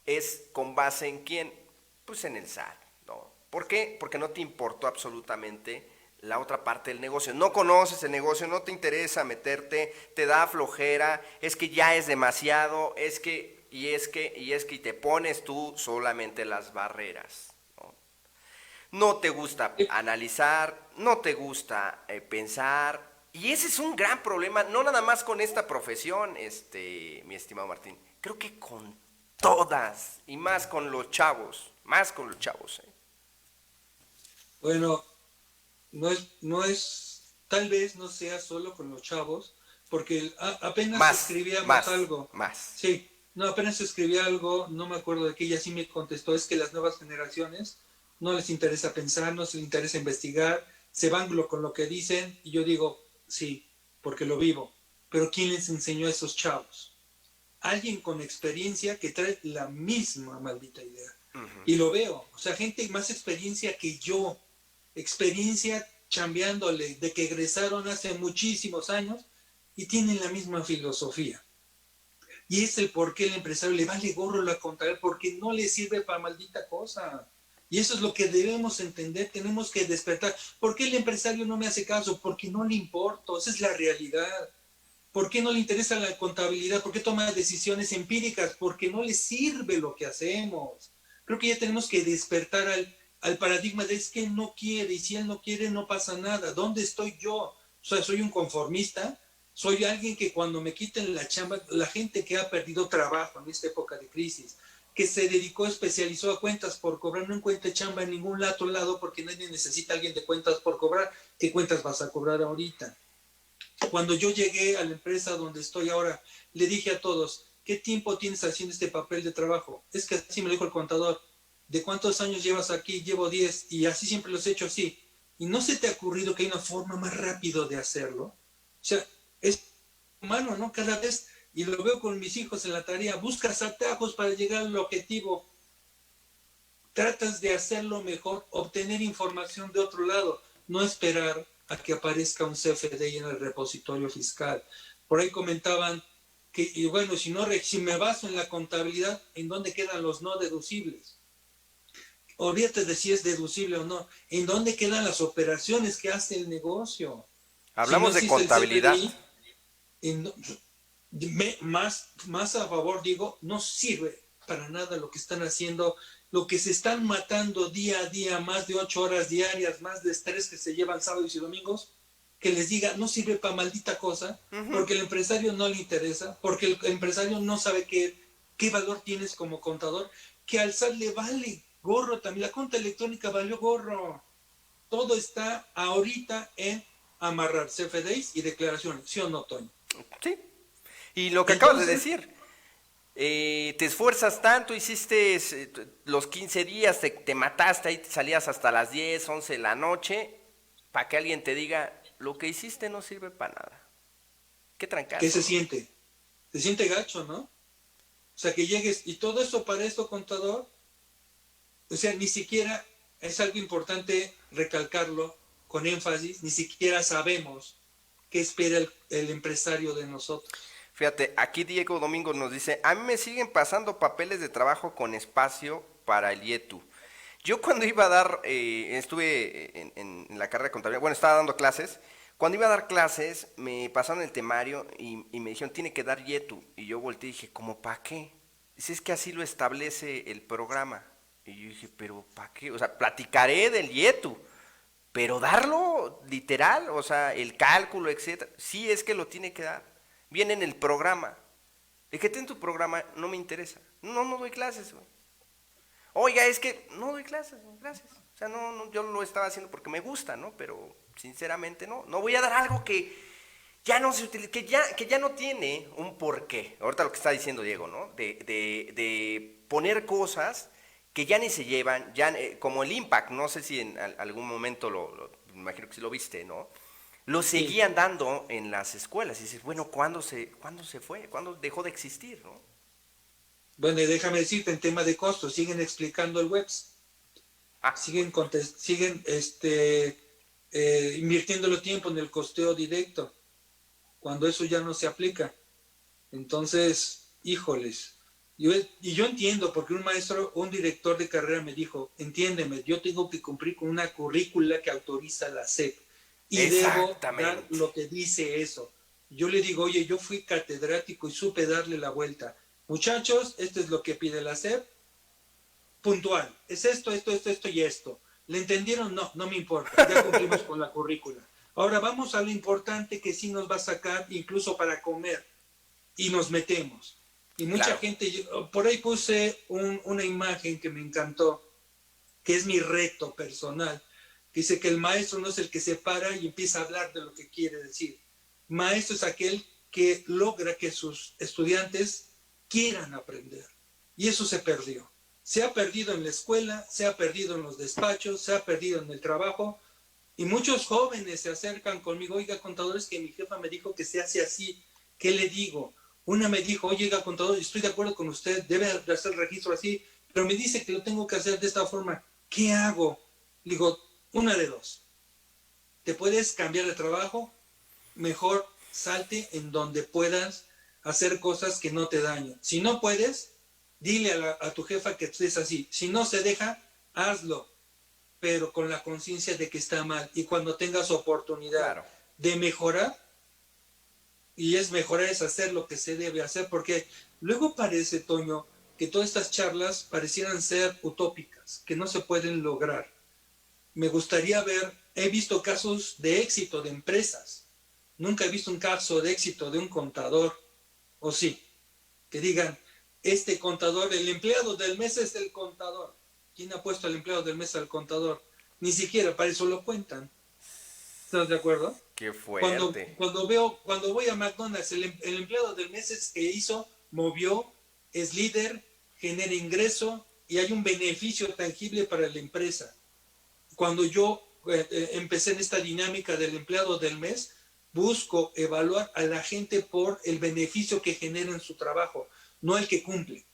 Speaker 2: es con base en quién, pues en el SAT, ¿no? ¿Por qué? Porque no te importó absolutamente la otra parte del negocio. No conoces el negocio, no te interesa meterte, te da flojera, es que ya es demasiado, y te pones tú solamente las barreras. No te gusta analizar, no te gusta pensar, y ese es un gran problema, no nada más con esta profesión, mi estimado Martín, creo que con todas, y más con los chavos,
Speaker 3: Bueno, tal vez no sea solo con los chavos, porque apenas escribíamos algo. Sí, no, apenas escribía algo, no me acuerdo de qué, ella sí me contestó, es que las nuevas generaciones no les interesa pensar, no les interesa investigar, se van con lo que dicen, y yo digo, sí, porque lo vivo, pero ¿quién les enseñó a esos chavos? Alguien con experiencia que trae la misma maldita idea. Y lo veo, o sea, gente más experiencia que yo, experiencia chambeándole, de que egresaron hace muchísimos años y tienen la misma filosofía. Y es el por qué el empresario le vale gorro la contabilidad, porque no le sirve para maldita cosa. Y eso es lo que debemos entender, tenemos que despertar. ¿Por qué el empresario no me hace caso? Porque no le importo, esa es la realidad. ¿Por qué no le interesa la contabilidad? ¿Por qué toma decisiones empíricas? Porque no le sirve lo que hacemos. Creo que ya tenemos que despertar al paradigma de es que él no quiere, y si él no quiere no pasa nada. ¿Dónde estoy yo? O sea, soy un conformista, soy alguien que cuando me quiten la chamba, la gente que ha perdido trabajo en esta época de crisis, que se dedicó, especializó a cuentas por cobrar, no encuentre chamba en ningún otro lado porque nadie necesita a alguien de cuentas por cobrar. ¿Qué cuentas vas a cobrar ahorita? Cuando yo llegué a la empresa donde estoy ahora, le dije a todos, ¿qué tiempo tienes haciendo este papel de trabajo? Es que así me lo dijo el contador. ¿De cuántos años llevas aquí? Llevo 10 y así siempre los he hecho así. ¿Y no se te ha ocurrido que hay una forma más rápida de hacerlo? O sea, es humano, ¿no? Cada vez, y lo veo con mis hijos en la tarea, buscas atajos para llegar al objetivo, tratas de hacerlo mejor, obtener información de otro lado, no esperar a que aparezca un CFDI en el repositorio fiscal. Por ahí comentaban que, y bueno, si me baso en la contabilidad, ¿en dónde quedan los no deducibles? Olvídate de si es deducible o no. ¿En dónde quedan las operaciones que hace el negocio?
Speaker 2: Hablamos de contabilidad.
Speaker 3: Más a favor, digo, no sirve para nada lo que están haciendo, lo que se están matando día a día, más de 8 horas diarias, más de estrés que se llevan sábados y domingos, que les diga, no sirve para maldita cosa, porque el empresario no le interesa, porque el empresario no sabe qué valor tienes como contador, que al SAT le vale gorro también, la cuenta electrónica valió gorro. Todo está ahorita en amarrar CFDIs y declaraciones, ¿sí o no, Toño?
Speaker 2: Sí. Y lo que acabas de decir, te esfuerzas tanto, hiciste los 15 días, te mataste, ahí te salías hasta las 10, 11 de la noche, para que alguien te diga, lo que hiciste no sirve para nada. Qué trancazo.
Speaker 3: ¿Qué se siente? Se siente gacho, ¿no? O sea, que llegues, y todo eso para esto, contador, o sea, ni siquiera es algo importante recalcarlo con énfasis, ni siquiera sabemos qué espera el empresario de nosotros.
Speaker 2: Fíjate, aquí Diego Domingo nos dice, a mí me siguen pasando papeles de trabajo con espacio para el IETU. Yo cuando iba a dar, estuve en la carrera de contabilidad, bueno, estaba dando clases, cuando iba a dar clases me pasaron el temario y me dijeron, tiene que dar IETU. Y yo volteé y dije, ¿cómo para qué? Dice, es que así lo establece el programa. Y yo dije, ¿pero para qué? O sea, platicaré del IETU, pero darlo literal, o sea, el cálculo, etcétera, sí es que lo tiene que dar. Viene en el programa. El que tiene tu programa no me interesa. No doy clases, güey. Oiga, es que no doy clases, gracias. O sea, yo lo estaba haciendo porque me gusta, ¿no? Pero sinceramente no voy a dar algo que ya no se utiliza, que ya no tiene un porqué. Ahorita lo que está diciendo Diego, ¿no? De poner cosas que ya ni se llevan, como el Impact, no sé si en algún momento me imagino que sí lo viste, ¿no? Lo seguían dando en las escuelas. Y dices, bueno, ¿cuándo se fue? ¿Cuándo dejó de existir, no?
Speaker 3: Bueno, y déjame decirte, en tema de costos, siguen explicando el WEBS. Siguen invirtiendo el tiempo en el costeo directo, cuando eso ya no se aplica. Entonces, híjoles. Y yo entiendo, porque un director de carrera me dijo, entiéndeme, yo tengo que cumplir con una currícula que autoriza la SEP. Y debo dar lo que dice eso. Yo le digo, oye, yo fui catedrático y supe darle la vuelta. Muchachos, esto es lo que pide la SEP. Puntual. Es esto y esto. ¿Le entendieron? No me importa. Ya cumplimos con la currícula. Ahora vamos a lo importante que sí nos va a sacar incluso para comer. Y nos metemos. Y mucha gente, por ahí puse una imagen que me encantó, que es mi reto personal. Dice que el maestro no es el que se para y empieza a hablar de lo que quiere decir. Maestro es aquel que logra que sus estudiantes quieran aprender. Y eso se perdió. Se ha perdido en la escuela, se ha perdido en los despachos, se ha perdido en el trabajo. Y muchos jóvenes se acercan conmigo, oiga, contadores, que mi jefa me dijo que se hace así. ¿Qué le digo? Una me dijo, oiga, contador, estoy de acuerdo con usted, debe hacer el registro así, pero me dice que lo tengo que hacer de esta forma. ¿Qué hago? Le digo, una de dos. ¿Te puedes cambiar de trabajo? Mejor salte en donde puedas hacer cosas que no te dañen. Si no puedes, dile a tu jefa que estés así. Si no se deja, hazlo, pero con la conciencia de que está mal. Y cuando tengas oportunidad de mejorar, y mejorar es hacer lo que se debe hacer, porque luego parece, Toño, que todas estas charlas parecieran ser utópicas, que no se pueden lograr. Me gustaría he visto casos de éxito de empresas, nunca he visto un caso de éxito de un contador, o sí, que digan, este contador, el empleado del mes es el contador. ¿Quién ha puesto al empleado del mes al contador? Ni siquiera, para eso lo cuentan. ¿Estás de acuerdo?
Speaker 2: Qué fuerte.
Speaker 3: Cuando voy a McDonald's, el empleado del mes es que movió, es líder, genera ingreso y hay un beneficio tangible para la empresa. Cuando yo empecé en esta dinámica del empleado del mes, busco evaluar a la gente por el beneficio que genera en su trabajo, no el que cumple.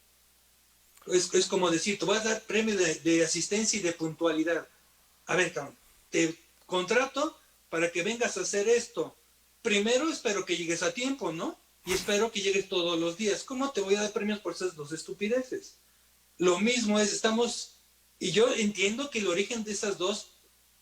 Speaker 3: Es como decir, te voy a dar premio de asistencia y de puntualidad. A ver, cabrón, te contrato para que vengas a hacer esto. Primero espero que llegues a tiempo, ¿no? Y espero que llegues todos los días. ¿Cómo te voy a dar premios por esas dos estupideces? Lo mismo es, y yo entiendo que el origen de esas dos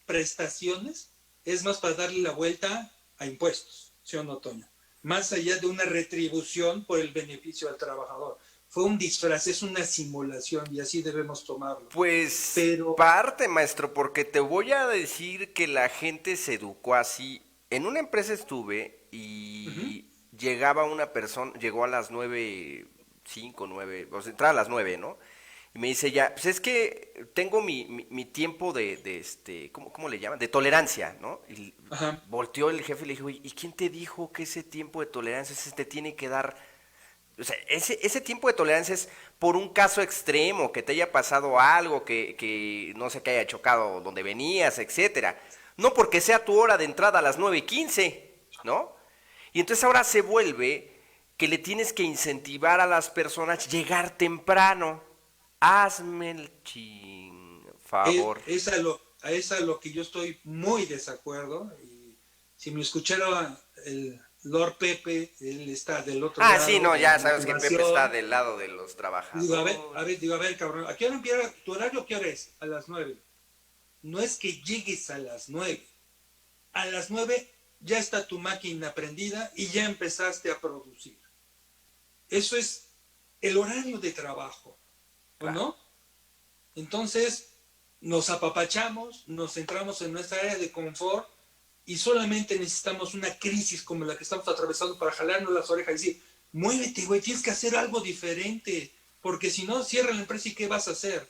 Speaker 3: prestaciones es más para darle la vuelta a impuestos, ¿sí o no, Toño? Más allá de una retribución por el beneficio al trabajador. Fue un disfraz, es una simulación y así debemos tomarlo.
Speaker 2: Pues
Speaker 3: Pero,
Speaker 2: parte, maestro, porque te voy a decir que la gente se educó así. En una empresa estuve y llegaba una persona, llegó a las 9:05, 9, o sea, entraba a las 9, ¿no? Y me dice ya, pues es que tengo mi tiempo de ¿cómo le llaman? De tolerancia, ¿no? Y
Speaker 3: ajá,
Speaker 2: volteó el jefe y le dijo, ¿y quién te dijo que ese tiempo de tolerancia se te tiene que dar? O sea, ese tiempo de tolerancia es por un caso extremo, que te haya pasado algo, que no sé, que haya chocado donde venías, etcétera. No porque sea tu hora de entrada a las 9:15, ¿no? Y entonces ahora se vuelve que le tienes que incentivar a las personas llegar temprano. Hazme el favor.
Speaker 3: es a lo que yo estoy muy desacuerdo. Y si me escuchara el Lord Pepe, él está del otro
Speaker 2: Ah, sí,
Speaker 3: lado
Speaker 2: no,
Speaker 3: de la
Speaker 2: ya sabes que Pepe está
Speaker 3: motivación.
Speaker 2: del lado de los
Speaker 3: Y digo,
Speaker 2: trabajadores.
Speaker 3: a ver, cabrón, ¿a qué hora empieza tu horario? ¿Qué hora es? A las 9. No es que llegues a las 9. A las 9 ya está tu máquina prendida y ya empezaste a producir. Eso es el horario de trabajo, ¿o
Speaker 2: Claro.
Speaker 3: no? Entonces, nos apapachamos, nos centramos en nuestra área de confort y solamente necesitamos una crisis como la que estamos atravesando para jalarnos las orejas y decir, muévete, güey, tienes que hacer algo diferente, porque si no, cierra la empresa y ¿qué vas a hacer?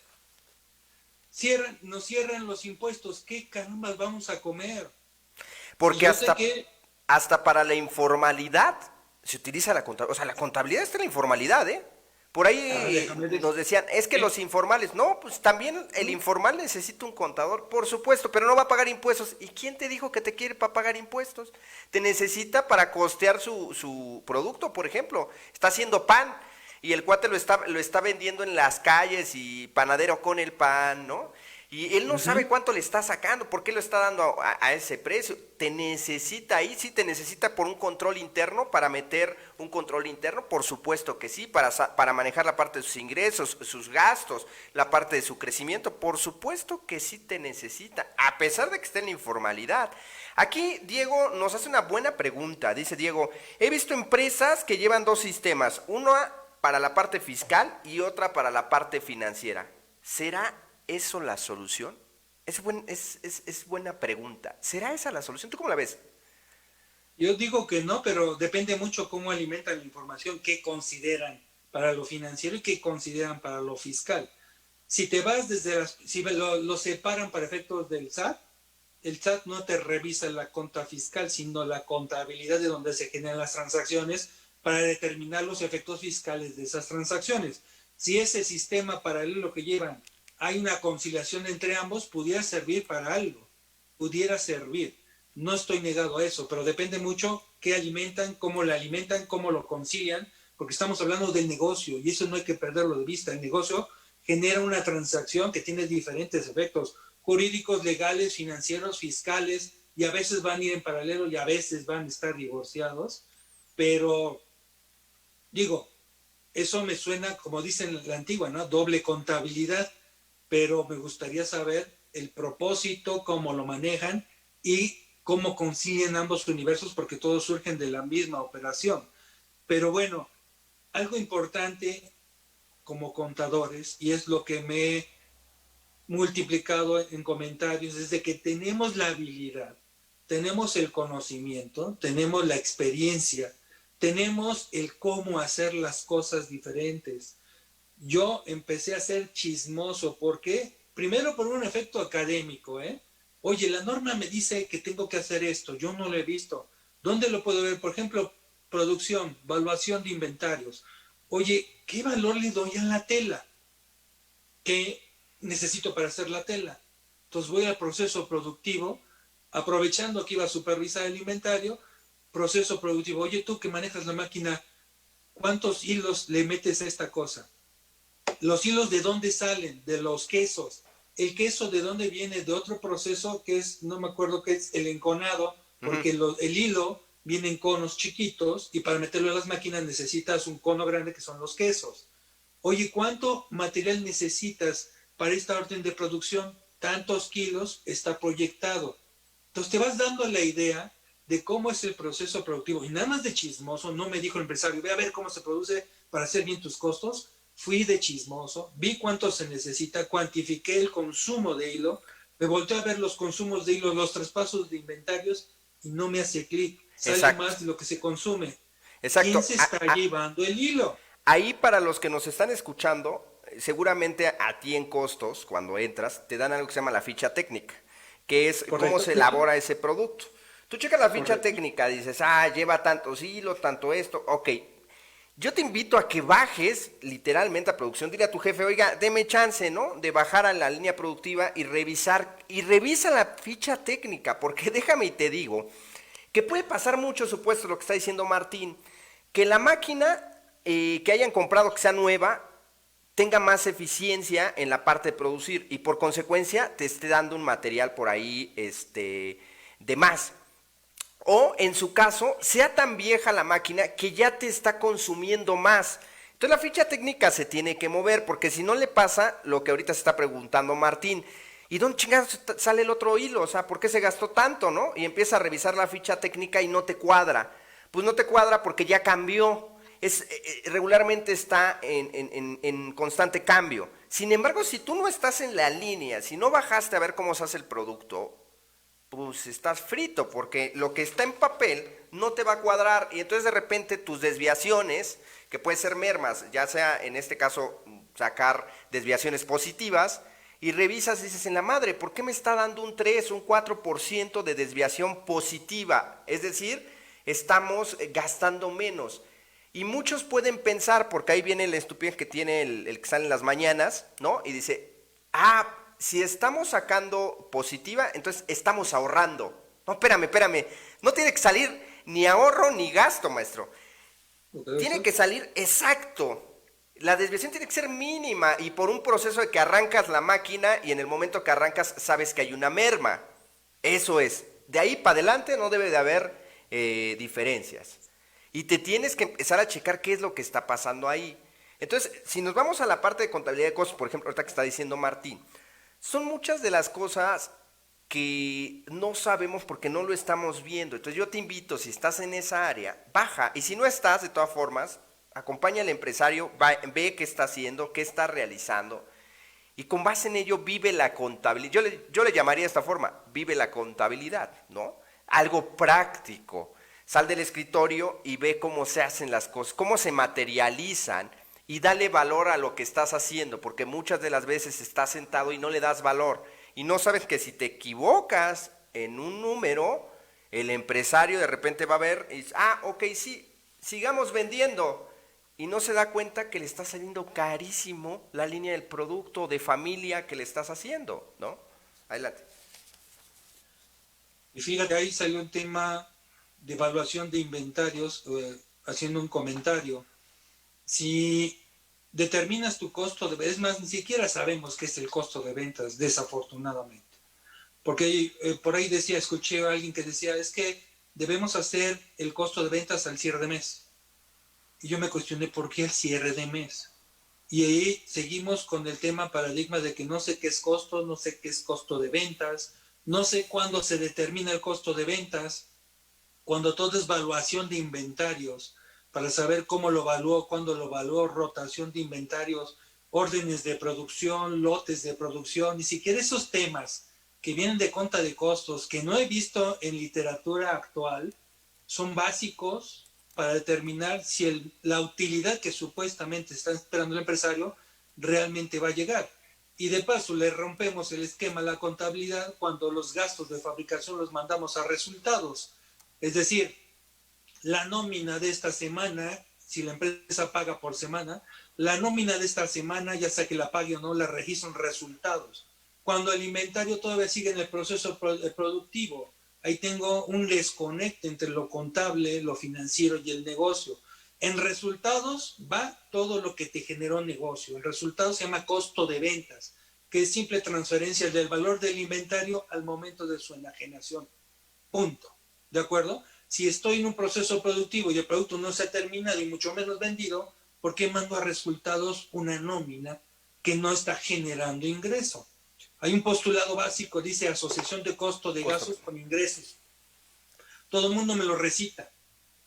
Speaker 3: Nos cierran los impuestos, ¿qué carambas vamos a comer? Y
Speaker 2: Porque
Speaker 3: yo sé que,
Speaker 2: hasta para la informalidad se utiliza la contabilidad. O sea, la contabilidad está en la informalidad, ¿eh? Por ahí
Speaker 3: déjame
Speaker 2: nos decían, es que los informales, no, pues también el informal necesita un contador, por supuesto, pero no va a pagar impuestos. ¿Y quién te dijo que te quiere para pagar impuestos? Te necesita para costear su producto, por ejemplo. Está haciendo pan y el cuate lo está vendiendo en las calles y panadero con el pan, ¿no? Y él no sabe cuánto le está sacando, por qué lo está dando a ese precio. Te necesita ahí, sí te necesita por un control interno, para meter un control interno, por supuesto que sí, para manejar la parte de sus ingresos, sus gastos, la parte de su crecimiento, por supuesto que sí te necesita, a pesar de que esté en la informalidad. Aquí Diego nos hace una buena pregunta, dice Diego, he visto empresas que llevan dos sistemas, una para la parte fiscal y otra para la parte financiera. ¿Será eso la solución? Es buena pregunta. ¿Será esa la solución? ¿Tú cómo la ves?
Speaker 3: yo digo que no, pero depende mucho cómo alimentan la información, qué consideran para lo financiero y qué consideran para lo fiscal. Si te vas si lo separan para efectos del SAT, el SAT no te revisa la cuenta fiscal, sino la contabilidad de donde se generan las transacciones para determinar los efectos fiscales de esas transacciones. Si ese sistema paralelo que llevan hay una conciliación entre ambos, pudiera servir para algo, pudiera servir. No estoy negado a eso, pero depende mucho qué alimentan, cómo lo concilian, porque estamos hablando del negocio y eso no hay que perderlo de vista. El negocio genera una transacción que tiene diferentes efectos jurídicos, legales, financieros, fiscales, y a veces van a ir en paralelo y a veces van a estar divorciados, pero digo, eso me suena, como dicen la antigua, ¿no? Doble contabilidad, pero me gustaría saber el propósito, cómo lo manejan y cómo concilian ambos universos, porque todos surgen de la misma operación. Pero bueno, algo importante como contadores, y es lo que me he multiplicado en comentarios, es de que tenemos la habilidad, tenemos el conocimiento, tenemos la experiencia, tenemos el cómo hacer las cosas diferentes. Yo empecé a ser chismoso, ¿por qué? Primero por un efecto académico, ¿eh? Oye, la norma me dice que tengo que hacer esto, yo no lo he visto. ¿Dónde lo puedo ver? Por ejemplo, producción, evaluación de inventarios. Oye, ¿qué valor le doy a la tela? ¿Qué necesito para hacer la tela? Entonces voy al proceso productivo, aprovechando que iba a supervisar el inventario, proceso productivo. Oye, tú que manejas la máquina, ¿cuántos hilos le metes a esta cosa? Los hilos de dónde salen, de los quesos. El queso de dónde viene, de otro proceso que es, no me acuerdo qué es, el enconado, porque el hilo viene en conos chiquitos y para meterlo en las máquinas necesitas un cono grande que son los quesos. Oye, ¿cuánto material necesitas para esta orden de producción? Tantos kilos está proyectado. Entonces te vas dando la idea de cómo es el proceso productivo. Y nada más de chismoso, no me dijo el empresario, ve a ver cómo se produce para hacer bien tus costos. Fui de chismoso, vi cuánto se necesita, cuantifiqué el consumo de hilo, me volteé a ver los consumos de hilo, los traspasos de inventarios y no me hace clic. Sale más de lo que se consume.
Speaker 2: Exacto.
Speaker 3: ¿Quién se está llevando el hilo?
Speaker 2: Ahí para los que nos están escuchando, seguramente a ti en costos, cuando entras, te dan algo que se llama la ficha técnica, que es
Speaker 3: Correcto.
Speaker 2: cómo se elabora ese producto. Tú checas la ficha
Speaker 3: Correcto.
Speaker 2: técnica, dices, lleva tantos hilos, tanto esto, ok. Yo te invito a que bajes literalmente a producción, dile a tu jefe, oiga, deme chance, ¿no? De bajar a la línea productiva y revisar, y revisa la ficha técnica, porque déjame y te digo, que puede pasar mucho, supuesto, lo que está diciendo Martín, que la máquina que hayan comprado que sea nueva tenga más eficiencia en la parte de producir y por consecuencia te esté dando un material por ahí de más. O en su caso, sea tan vieja la máquina que ya te está consumiendo más. Entonces la ficha técnica se tiene que mover porque si no le pasa lo que ahorita se está preguntando Martín. ¿Y dónde chingados sale el otro hilo? O sea, ¿por qué se gastó tanto, no? Y empieza a revisar la ficha técnica y no te cuadra. Pues no te cuadra porque ya cambió. Regularmente está en constante cambio. Sin embargo, si tú no estás en la línea, si no bajaste a ver cómo se hace el producto, pues estás frito, porque lo que está en papel no te va a cuadrar y entonces de repente tus desviaciones, que pueden ser mermas, ya sea en este caso sacar desviaciones positivas, y revisas y dices, en la madre, ¿por qué me está dando un 3, un 4% de desviación positiva? Es decir, estamos gastando menos. Y muchos pueden pensar, porque ahí viene la estupidez que tiene el que sale en las mañanas, ¿no? Y dice, si estamos sacando positiva, entonces estamos ahorrando. No, espérame, no tiene que salir ni ahorro ni gasto, maestro. Tiene que salir exacto. La desviación tiene que ser mínima y por un proceso de que arrancas la máquina y en el momento que arrancas sabes que hay una merma. Eso es. De ahí para adelante no debe de haber diferencias. Y te tienes que empezar a checar qué es lo que está pasando ahí. Entonces, si nos vamos a la parte de contabilidad de costos, por ejemplo, ahorita que está diciendo Martín, son muchas de las cosas que no sabemos porque no lo estamos viendo. Entonces yo te invito, si estás en esa área, baja. Y si no estás, de todas formas, acompaña al empresario, ve qué está haciendo, qué está realizando. Y con base en ello vive la contabilidad. Yo le llamaría de esta forma, vive la contabilidad, ¿no? Algo práctico. Sal del escritorio y ve cómo se hacen las cosas, cómo se materializan y dale valor a lo que estás haciendo, porque muchas de las veces estás sentado y no le das valor. Y no sabes que si te equivocas en un número, el empresario de repente va a ver y dice, ok, sí, sigamos vendiendo. Y no se da cuenta que le está saliendo carísimo la línea del producto de familia que le estás haciendo, ¿no? Adelante.
Speaker 3: Y fíjate, ahí salió un tema de evaluación de inventarios, haciendo un comentario. Si determinas tu costo de, es más, ni siquiera sabemos qué es el costo de ventas, desafortunadamente. Porque por ahí escuché a alguien que decía, es que debemos hacer el costo de ventas al cierre de mes. Y yo me cuestioné, ¿por qué el cierre de mes? Y ahí seguimos con el tema paradigma de que no sé qué es costo, no sé qué es costo de ventas, no sé cuándo se determina el costo de ventas, cuando todo es evaluación de inventarios, para saber cómo lo evaluó, cuándo lo evaluó, rotación de inventarios, órdenes de producción, lotes de producción, ni siquiera esos temas que vienen de cuenta de costos, que no he visto en literatura actual, son básicos para determinar si la utilidad que supuestamente está esperando el empresario realmente va a llegar. Y de paso le rompemos el esquema a la contabilidad cuando los gastos de fabricación los mandamos a resultados. Es decir, la nómina de esta semana, si la empresa paga por semana, la nómina de esta semana, ya sea que la pague o no, la registran resultados. Cuando el inventario todavía sigue en el proceso productivo, Ahí tengo un desconecte entre lo contable, lo financiero y el negocio. En resultados va todo lo que te generó negocio. El resultado se llama costo de ventas, que es simple transferencia del valor del inventario al momento de su enajenación. Punto. ¿De acuerdo? Si estoy en un proceso productivo y el producto no se ha terminado y mucho menos vendido, ¿por qué mando a resultados una nómina que no está generando ingreso? Hay un postulado básico, dice asociación de costo de gastos con ingresos. Todo el mundo me lo recita,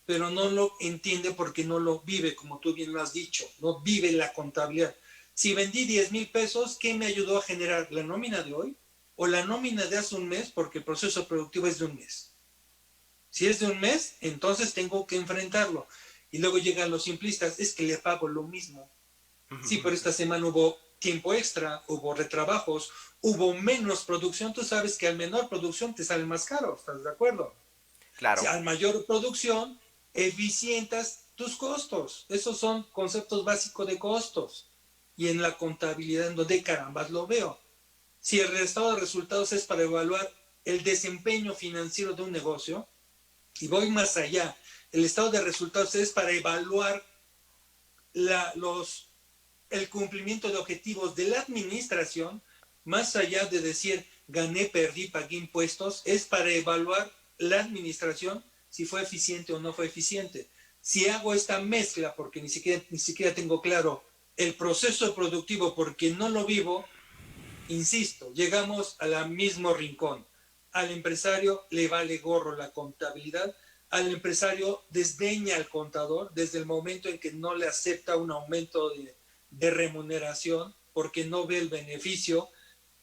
Speaker 3: pero no lo entiende porque no lo vive, como tú bien lo has dicho, no vive la contabilidad. Si vendí 10,000 pesos, ¿qué me ayudó a generar? ¿La nómina de hoy o la nómina de hace un mes? Porque el proceso productivo es de un mes. Si es de un mes, entonces tengo que enfrentarlo. Y luego llegan los simplistas, es que le pago lo mismo. Sí, pero esta semana hubo tiempo extra, hubo retrabajos, hubo menos producción. Tú sabes que al menor producción te sale más caro, ¿estás de acuerdo? Si
Speaker 2: Claro.
Speaker 3: al mayor producción, eficientas tus costos. Esos son conceptos básicos de costos. Y en la contabilidad, ¿en donde carambas lo veo? Si el estado de resultados es para evaluar el desempeño financiero de un negocio, y voy más allá, el estado de resultados es para evaluar el cumplimiento de objetivos de la administración, más allá de decir gané, perdí, pagué impuestos, es para evaluar la administración si fue eficiente o no fue eficiente. Si hago esta mezcla porque ni siquiera tengo claro el proceso productivo porque no lo vivo, insisto, llegamos al mismo rincón. Al empresario le vale gorro la contabilidad, al empresario desdeña al contador desde el momento en que no le acepta un aumento de remuneración porque no ve el beneficio,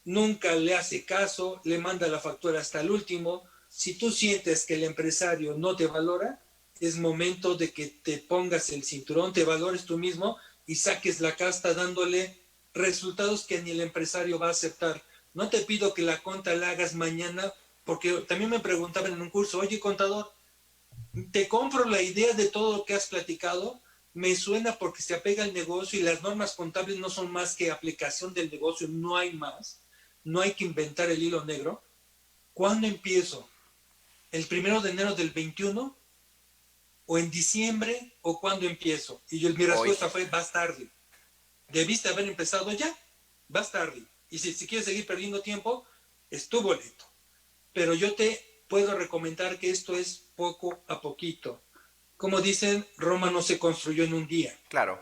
Speaker 3: nunca le hace caso, le manda la factura hasta el último. Si tú sientes que el empresario no te valora, es momento de que te pongas el cinturón, te valores tú mismo y saques la casta dándole resultados que ni el empresario va a aceptar. No te pido que la conta la hagas mañana, porque también me preguntaban en un curso, oye contador, te compro la idea de todo lo que has platicado, me suena porque se apega al negocio y las normas contables no son más que aplicación del negocio, no hay más, no hay que inventar el hilo negro. ¿Cuándo empiezo? ¿El 1 de enero del 21? ¿O en diciembre? ¿O cuándo empiezo? Y mi
Speaker 2: Hoy.
Speaker 3: respuesta fue, vas tarde. Debiste haber empezado ya, vas tarde. Y si quieres seguir perdiendo tiempo, es tu boleto. Pero yo te puedo recomendar que esto es poco a poquito. Como dicen, Roma no se construyó en un día.
Speaker 2: Claro.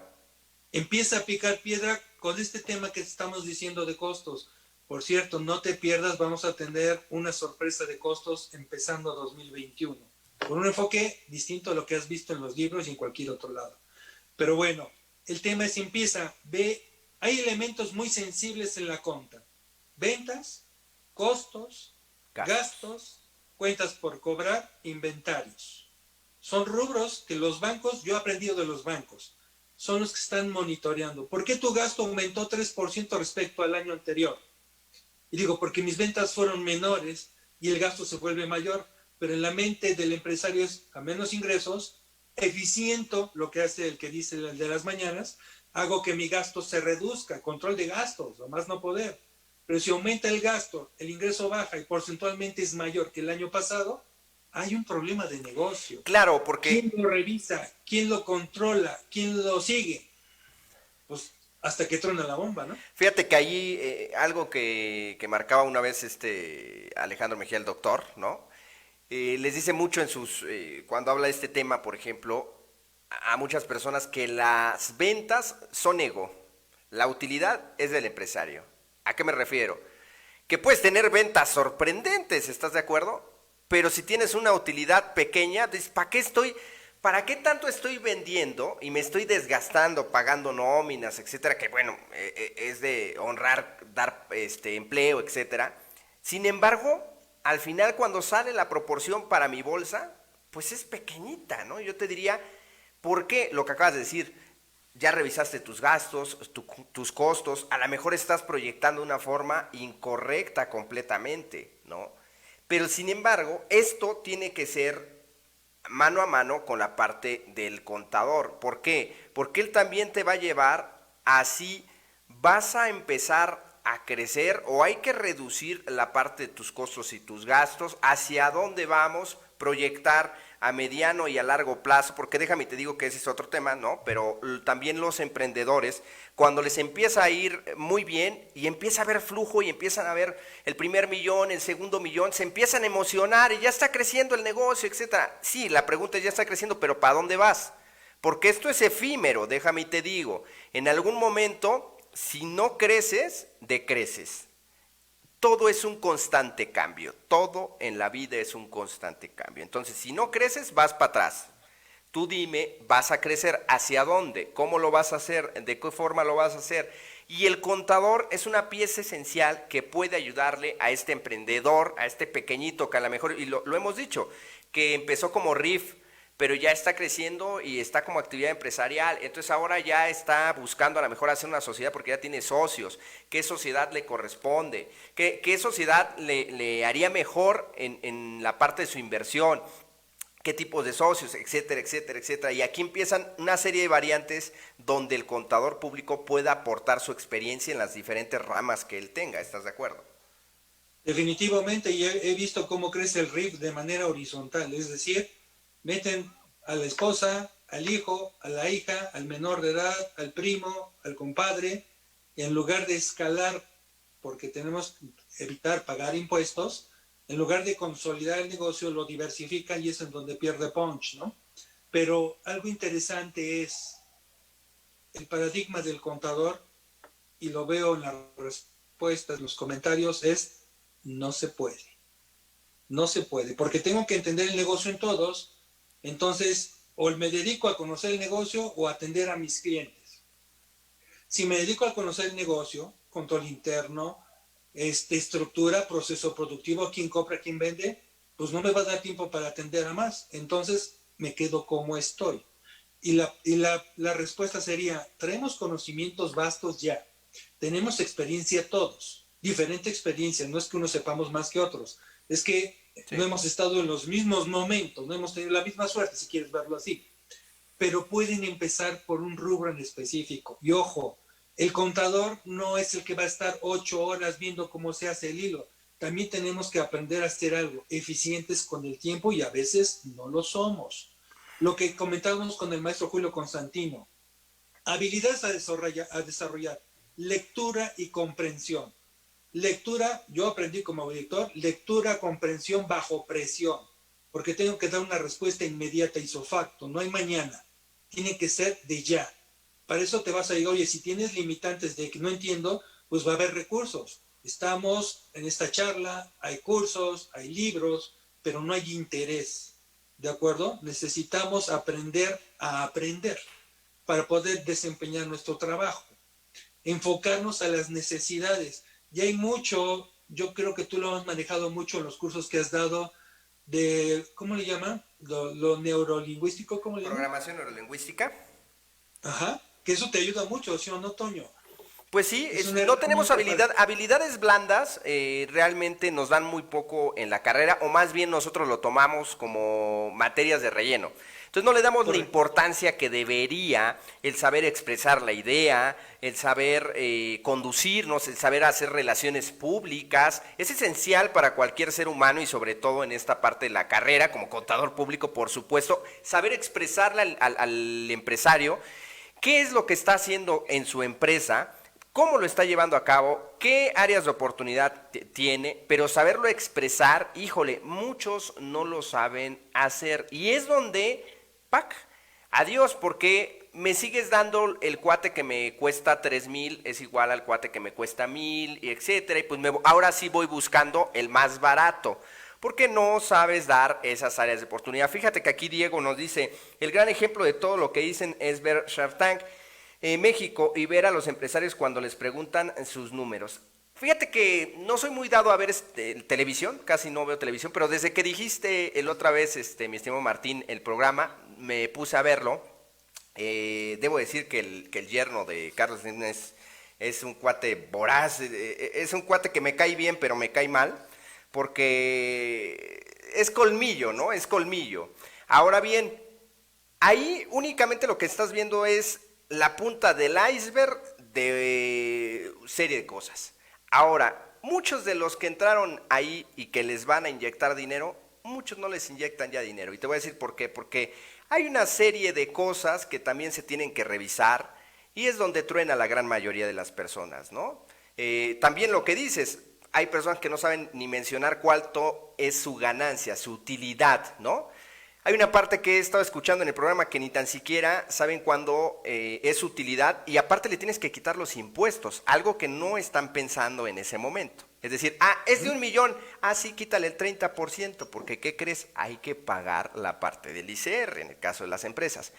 Speaker 3: Empieza a picar piedra con este tema que estamos diciendo de costos. Por cierto, no te pierdas, vamos a tener una sorpresa de costos empezando 2021, con un enfoque distinto a lo que has visto en los libros y en cualquier otro lado. Pero bueno, el tema es empieza, hay elementos muy sensibles en la conta. Ventas, costos, gastos, cuentas por cobrar, inventarios. Son rubros que los bancos, yo he aprendido de los bancos, son los que están monitoreando. ¿Por qué tu gasto aumentó 3% respecto al año anterior? Y digo, porque mis ventas fueron menores y el gasto se vuelve mayor, pero en la mente del empresario es a menos ingresos, eficiento lo que hace el que dice el de las mañanas, hago que mi gasto se reduzca, control de gastos, lo más no poder. Pero si aumenta el gasto, el ingreso baja y porcentualmente es mayor que el año pasado, hay un problema de negocio.
Speaker 2: Claro, porque...
Speaker 3: ¿Quién lo revisa? ¿Quién lo controla? ¿Quién lo sigue? Pues hasta que trona la bomba, ¿no?
Speaker 2: Fíjate que ahí algo que marcaba una vez Alejandro Mejía, el doctor, ¿no? Les dice mucho en cuando habla de este tema, por ejemplo, a muchas personas que las ventas son ego, la utilidad es del empresario. ¿A qué me refiero? Que puedes tener ventas sorprendentes, ¿estás de acuerdo? Pero si tienes una utilidad pequeña, dices, ¿para qué tanto estoy vendiendo y me estoy desgastando, pagando nóminas, etcétera? Que bueno, es de honrar, dar empleo, etcétera. Sin embargo, al final cuando sale la proporción para mi bolsa, pues es pequeñita, ¿no? Yo te diría, ¿por qué? Lo que acabas de decir, ya revisaste tus gastos, tus costos, a lo mejor estás proyectando de una forma incorrecta completamente, ¿no? Pero sin embargo, esto tiene que ser mano a mano con la parte del contador. ¿Por qué? Porque él también te va a llevar, así vas a empezar a crecer o hay que reducir la parte de tus costos y tus gastos? ¿Hacia dónde vamos? Proyectar a mediano y a largo plazo, porque déjame te digo que ese es otro tema, ¿no? Pero también los emprendedores, cuando les empieza a ir muy bien y empieza a haber flujo y empiezan a ver el primer millón, el segundo millón, se empiezan a emocionar y ya está creciendo el negocio, etcétera. Sí, la pregunta es, ya está creciendo, pero ¿para dónde vas? Porque esto es efímero, déjame y te digo, en algún momento, si no creces, decreces. Todo es un constante cambio, todo en la vida es un constante cambio. Entonces, si no creces, vas para atrás. Tú dime, ¿vas a crecer hacia dónde? ¿Cómo lo vas a hacer? ¿De qué forma lo vas a hacer? Y el contador es una pieza esencial que puede ayudarle a este emprendedor, a este pequeñito que a lo mejor, y lo hemos dicho, que empezó como RIF, pero ya está creciendo y está como actividad empresarial, entonces ahora ya está buscando a lo mejor hacer una sociedad porque ya tiene socios, qué sociedad le corresponde, qué sociedad le haría mejor en la parte de su inversión, qué tipos de socios, etcétera, etcétera, etcétera. Y aquí empiezan una serie de variantes donde el contador público pueda aportar su experiencia en las diferentes ramas que él tenga, ¿estás de acuerdo?
Speaker 3: Definitivamente, y he visto cómo crece el RIF de manera horizontal, es decir, meten a la esposa, al hijo, a la hija, al menor de edad, al primo, al compadre, y en lugar de escalar, porque tenemos que evitar pagar impuestos, en lugar de consolidar el negocio, lo diversifican y es en donde pierde punch, ¿no? Pero algo interesante es el paradigma del contador, y lo veo en las respuestas, en los comentarios, es no se puede. No se puede, porque tengo que entender el negocio en todos. Entonces, o me dedico a conocer el negocio o a atender a mis clientes. Si me dedico a conocer el negocio, control interno, estructura, proceso productivo, quién compra, quién vende, pues no me va a dar tiempo para atender a más. Entonces, me quedo como estoy. Y la respuesta sería, traemos conocimientos vastos ya. Tenemos experiencia todos. Diferente experiencia, no es que unos sepamos más que otros. Es que no hemos estado en los mismos momentos, no hemos tenido la misma suerte, si quieres verlo así. Pero pueden empezar por un rubro en específico. Y ojo, el contador no es el que va a estar 8 horas viendo cómo se hace el hilo. También tenemos que aprender a hacer algo, eficientes con el tiempo, y a veces no lo somos. Lo que comentábamos con el maestro Julio Constantino. Habilidades a desarrollar. Lectura y comprensión. Lectura, yo aprendí como lector, lectura, comprensión bajo presión, porque tengo que dar una respuesta inmediata ipso facto, no hay mañana, tiene que ser de ya. Para eso te vas a decir, oye, si tienes limitantes de que no entiendo, pues va a haber recursos. Estamos en esta charla, hay cursos, hay libros, pero no hay interés, ¿de acuerdo? Necesitamos aprender a aprender para poder desempeñar nuestro trabajo, enfocarnos a las necesidades. Y hay mucho, yo creo que tú lo has manejado mucho en los cursos que has dado de, ¿cómo le llaman? Lo neurolingüístico, ¿cómo le llaman?
Speaker 2: Programación neurolingüística.
Speaker 3: Ajá, que eso te ayuda mucho, ¿sí o no, Toño?
Speaker 2: Pues sí, no tenemos habilidades blandas, realmente nos dan muy poco en la carrera, o más bien nosotros lo tomamos como materias de relleno. Entonces no le damos la importancia que debería el saber expresar la idea, el saber conducirnos, el saber hacer relaciones públicas. Es esencial para cualquier ser humano y sobre todo en esta parte de la carrera, como contador público, por supuesto, saber expresarle al empresario qué es lo que está haciendo en su empresa, cómo lo está llevando a cabo, qué áreas de oportunidad tiene, pero saberlo expresar, híjole, muchos no lo saben hacer. Y es donde, ¡pac!, adiós, porque me sigues dando el cuate que me cuesta 3,000, es igual al cuate que me cuesta 1,000, etcétera, y pues ahora sí voy buscando el más barato, porque no sabes dar esas áreas de oportunidad. Fíjate que aquí Diego nos dice, el gran ejemplo de todo lo que dicen es ver Shark Tank México y ver a los empresarios cuando les preguntan sus números. Fíjate que no soy muy dado a ver televisión, casi no veo televisión, pero desde que dijiste el otra vez, mi estimado Martín, el programa, me puse a verlo. Debo decir que el yerno de Carlos Slim es un cuate voraz, es un cuate que me cae bien, pero me cae mal, porque es colmillo, ¿no? Es colmillo. Ahora bien, ahí únicamente lo que estás viendo es la punta del iceberg de serie de cosas. Ahora, muchos de los que entraron ahí y que les van a inyectar dinero, muchos no les inyectan ya dinero. Y te voy a decir por qué. Porque hay una serie de cosas que también se tienen que revisar y es donde truena la gran mayoría de las personas, ¿no? También lo que dices, hay personas que no saben ni mencionar cuánto es su ganancia, su utilidad, ¿no? Hay una parte que he estado escuchando en el programa que ni tan siquiera saben cuándo es su utilidad y aparte le tienes que quitar los impuestos, algo que no están pensando en ese momento. Es decir, es de 1,000,000, sí, quítale el 30%, porque ¿qué crees? Hay que pagar la parte del ICR en el caso de las empresas.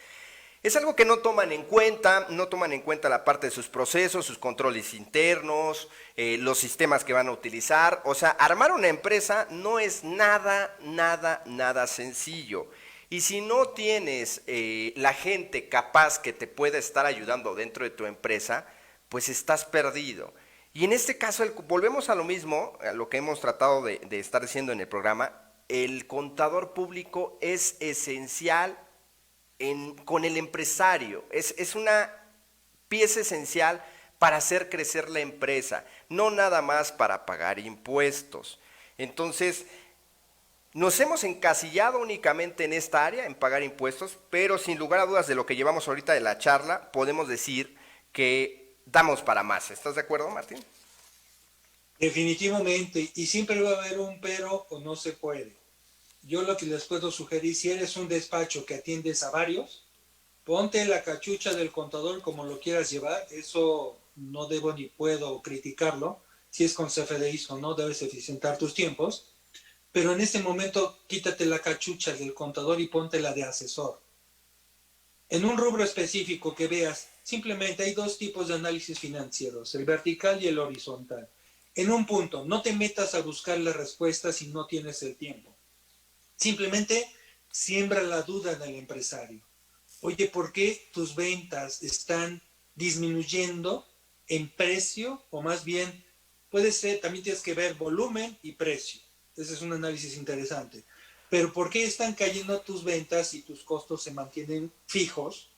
Speaker 2: Es algo que no toman en cuenta, no toman en cuenta la parte de sus procesos, sus controles internos, los sistemas que van a utilizar. O sea, armar una empresa no es nada, nada, nada sencillo. Y si no tienes la gente capaz que te pueda estar ayudando dentro de tu empresa, pues estás perdido. Y en este caso, volvemos a lo mismo, a lo que hemos tratado de estar diciendo en el programa, el contador público es esencial con el empresario, es una pieza esencial para hacer crecer la empresa, no nada más para pagar impuestos. Entonces, nos hemos encasillado únicamente en esta área, en pagar impuestos, pero sin lugar a dudas de lo que llevamos ahorita de la charla, podemos decir que damos para más. ¿Estás de acuerdo, Martín?
Speaker 3: Definitivamente, y siempre va a haber un pero o no se puede. Yo lo que les puedo sugerir, si eres un despacho que atiendes a varios, ponte la cachucha del contador como lo quieras llevar, eso no debo ni puedo criticarlo, si es con CFDIs o no, debes eficientar tus tiempos, pero en este momento quítate la cachucha del contador y ponte la de asesor. En un rubro específico que veas, simplemente hay dos tipos de análisis financieros, el vertical y el horizontal. En un punto, no te metas a buscar la respuesta si no tienes el tiempo. Simplemente siembra la duda en el empresario. Oye, ¿por qué tus ventas están disminuyendo en precio? O más bien, puede ser, también tienes que ver volumen y precio. Ese es un análisis interesante. Pero ¿por qué están cayendo tus ventas y tus costos se mantienen fijos?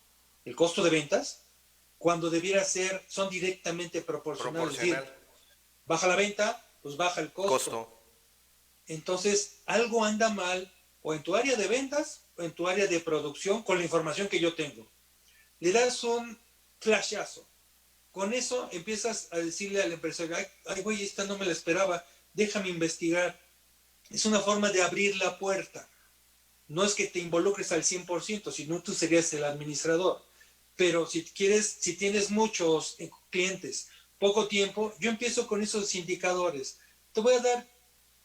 Speaker 3: El costo de ventas, cuando debiera ser, son directamente proporcionales. Es decir, baja la venta, pues baja el costo. Entonces, algo anda mal o en tu área de ventas o en tu área de producción con la información que yo tengo. Le das un flashazo. Con eso empiezas a decirle al empresario, ay, güey, esta no me la esperaba, déjame investigar. Es una forma de abrir la puerta. No es que te involucres al 100%, sino tú serías el administrador. Pero si tienes muchos clientes, poco tiempo, yo empiezo con esos indicadores. Te voy a dar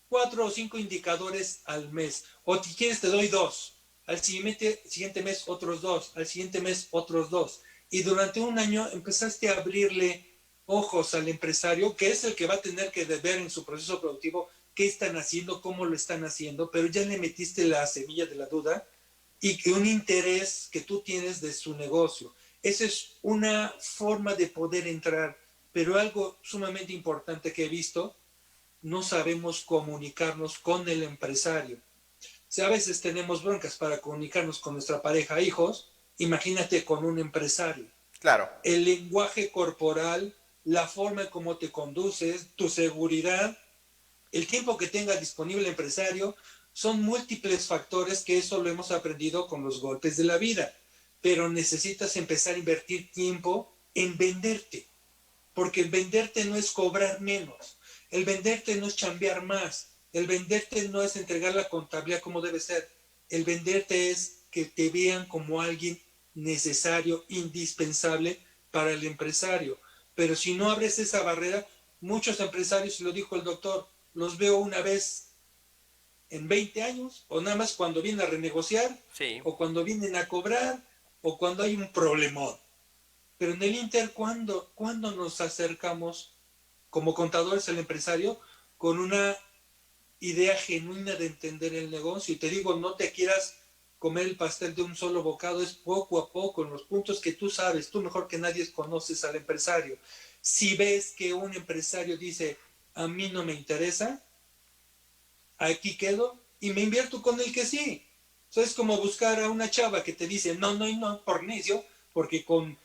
Speaker 3: 4 o 5 indicadores al mes, o si quieres te doy 2, al siguiente mes otros 2, al siguiente mes otros 2, y durante un año empezaste a abrirle ojos al empresario, que es el que va a tener que ver en su proceso productivo qué están haciendo, cómo lo están haciendo, pero ya le metiste la semilla de la duda y un interés que tú tienes de su negocio. Esa es una forma de poder entrar, pero algo sumamente importante que he visto, no sabemos comunicarnos con el empresario. Si a veces tenemos broncas para comunicarnos con nuestra pareja, hijos, imagínate con un empresario.
Speaker 2: Claro.
Speaker 3: El lenguaje corporal, la forma en cómo te conduces, tu seguridad, el tiempo que tenga disponible el empresario, son múltiples factores que eso lo hemos aprendido con los golpes de la vida. Pero necesitas empezar a invertir tiempo en venderte, porque el venderte no es cobrar menos. El venderte no es chambear más. El venderte no es entregar la contabilidad como debe ser. El venderte es que te vean como alguien necesario, indispensable para el empresario. Pero si no abres esa barrera, muchos empresarios, y lo dijo el doctor, los veo una vez en 20 años, o nada más cuando vienen a renegociar,
Speaker 2: sí,
Speaker 3: o cuando vienen a cobrar, o cuando hay un problemón. Pero en el Inter, ¿cuándo nos acercamos como contadores al empresario con una idea genuina de entender el negocio? Y te digo, no te quieras comer el pastel de un solo bocado, es poco a poco, en los puntos que tú sabes, tú mejor que nadie conoces al empresario. Si ves que un empresario dice, a mí no me interesa, aquí quedo y me invierto con el que sí. Eso es como buscar a una chava que te dice, no, por necio, porque con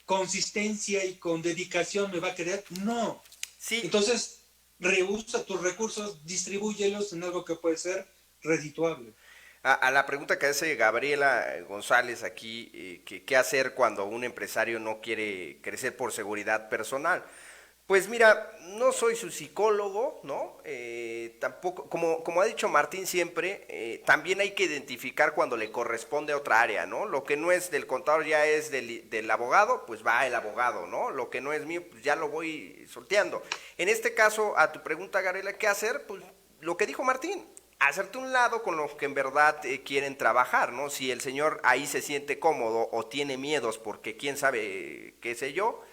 Speaker 3: consistencia y con dedicación me va a querer. No.
Speaker 2: Sí.
Speaker 3: Entonces, reusa tus recursos, distribúyelos en algo que puede ser redituable.
Speaker 2: A la pregunta que hace Gabriela González aquí, ¿qué hacer cuando un empresario no quiere crecer por seguridad personal? Pues mira, no soy su psicólogo, ¿no? Tampoco, como ha dicho Martín siempre, también hay que identificar cuando le corresponde a otra área, ¿no? Lo que no es del contador ya es del abogado, pues va el abogado, ¿no? Lo que no es mío, pues ya lo voy sorteando. En este caso, a tu pregunta, Gabriela, ¿qué hacer? Pues lo que dijo Martín, hacerte un lado con los que en verdad quieren trabajar, ¿no? Si el señor ahí se siente cómodo o tiene miedos porque quién sabe qué sé yo,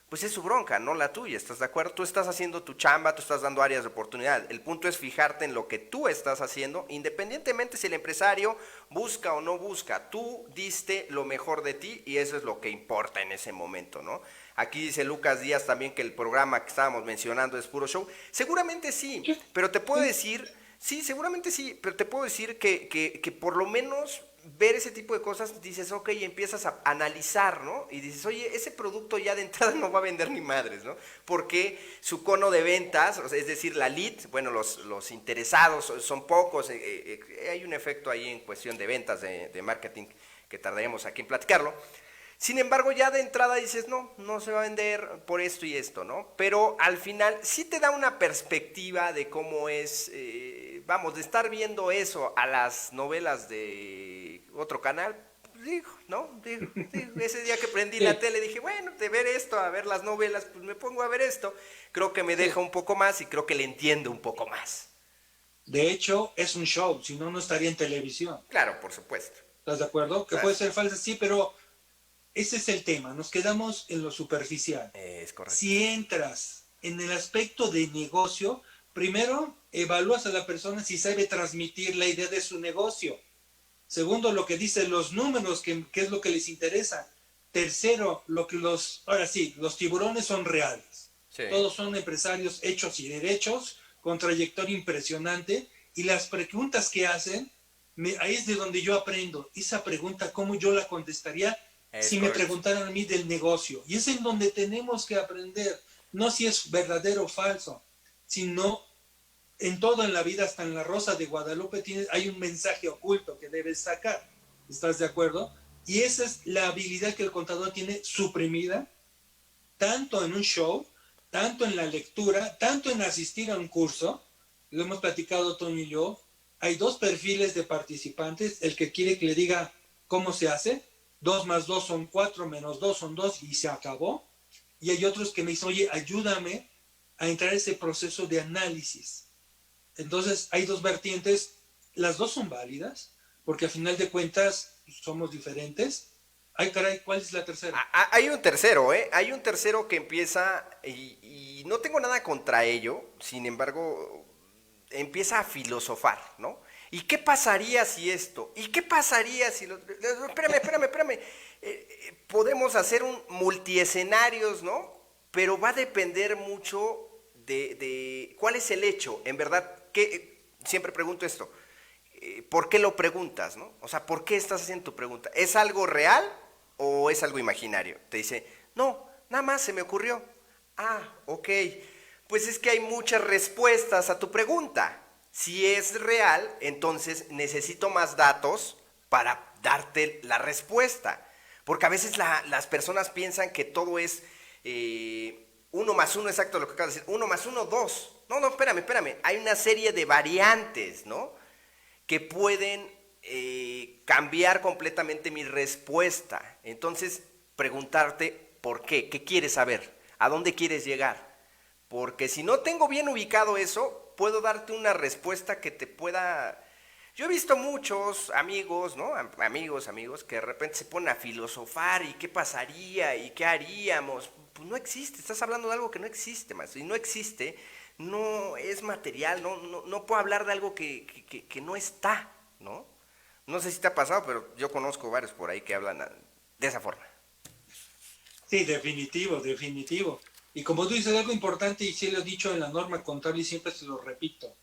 Speaker 2: pues es su bronca, no la tuya, ¿estás de acuerdo? Tú estás haciendo tu chamba, tú estás dando áreas de oportunidad. El punto es fijarte en lo que tú estás haciendo, independientemente si el empresario busca o no busca. Tú diste lo mejor de ti y eso es lo que importa en ese momento, ¿no? Aquí dice Lucas Díaz también que el programa que estábamos mencionando es puro show. Seguramente sí, pero te puedo decir, sí, seguramente sí, pero te puedo decir que por lo menos ver ese tipo de cosas, dices, ok, y empiezas a analizar, ¿no? Y dices, oye, ese producto ya de entrada no va a vender ni madres, ¿no? Porque su cono de ventas, o sea, es decir, la lead, bueno, los interesados son pocos, hay un efecto ahí en cuestión de ventas, de marketing, que tardaríamos aquí en platicarlo. Sin embargo, ya de entrada dices, no, no se va a vender por esto y esto, ¿no? Pero al final sí te da una perspectiva de cómo es, vamos, de estar viendo eso a las novelas de otro canal, pues digo, ¿no? Digo, ese día que prendí la
Speaker 3: Sí,
Speaker 2: tele dije, bueno, de ver esto a ver las novelas, pues me pongo a ver esto. Creo que me deja
Speaker 3: sí.
Speaker 2: un poco más y creo que le entiendo un poco más.
Speaker 3: De hecho, es un show, si no, no estaría en televisión.
Speaker 2: Claro, por supuesto.
Speaker 3: ¿Estás de acuerdo? Que
Speaker 2: Claro,
Speaker 3: puede ser falsa, sí, pero ese es el tema. Nos quedamos en lo superficial.
Speaker 2: es correcto.
Speaker 3: Si entras en el aspecto de negocio, primero evalúas a la persona si sabe transmitir la idea de su negocio. Segundo, lo que dicen los números, que es lo que les interesa. Tercero, ahora sí, los tiburones son reales.
Speaker 2: Sí,
Speaker 3: Todos son empresarios hechos y derechos, con trayectoria impresionante. Y las preguntas que hacen, ahí es de donde yo aprendo. Esa pregunta, ¿cómo yo la contestaría
Speaker 2: es
Speaker 3: si me
Speaker 2: correcto.
Speaker 3: preguntaran a mí del negocio? Y es en donde tenemos que aprender. No si es verdadero o falso, sino en todo en la vida, hasta en la Rosa de Guadalupe, hay un mensaje oculto que debes sacar. ¿Estás de acuerdo? Y esa es la habilidad que el contador tiene suprimida, tanto en un show, tanto en la lectura, tanto en asistir a un curso. Lo hemos platicado Toño y yo. Hay dos perfiles de participantes: el que quiere que le diga cómo se hace, 2 más 2 son 4, menos 2 son 2 y se acabó. Y hay otros que me dicen, oye, ayúdame a entrar a ese proceso de análisis. Entonces, hay dos vertientes, las dos son válidas, porque a final de cuentas somos diferentes. Ay, caray, ¿cuál es la tercera?
Speaker 2: Hay un tercero, ¿eh? Hay un tercero que empieza, y no tengo nada contra ello, sin embargo, empieza a filosofar, ¿no? ¿Y qué pasaría si esto? ¿Y qué pasaría si lo... Espérame. Podemos hacer un multiescenarios, ¿no? Pero va a depender mucho de cuál es el hecho, en verdad, que siempre pregunto esto, ¿por qué lo preguntas, no? O sea, ¿por qué estás haciendo tu pregunta? ¿Es algo real o es algo imaginario? Te dice, no, nada más se me ocurrió. Ah, ok. Pues es que hay muchas respuestas a tu pregunta. Si es real, entonces necesito más datos para darte la respuesta. Porque a veces las personas piensan que todo es 1 más 1, exacto lo que acabas de decir, 1 más 1, 2. No, espérame. Hay una serie de variantes, ¿no? Que pueden cambiar completamente mi respuesta. Entonces, preguntarte por qué quieres saber, a dónde quieres llegar. Porque si no tengo bien ubicado eso, puedo darte una respuesta que te pueda... Yo he visto muchos amigos, ¿no? Amigos, que de repente se ponen a filosofar y qué pasaría y qué haríamos. Pues no existe, estás hablando de algo que no existe, más. Y no existe, no es material, no puedo hablar de algo que no está, ¿no? No sé si te ha pasado, pero yo conozco varios por ahí que hablan de esa forma.
Speaker 3: Sí, definitivo, definitivo. Y como tú dices, algo importante, y sí lo he dicho en la norma contable y siempre se lo repito,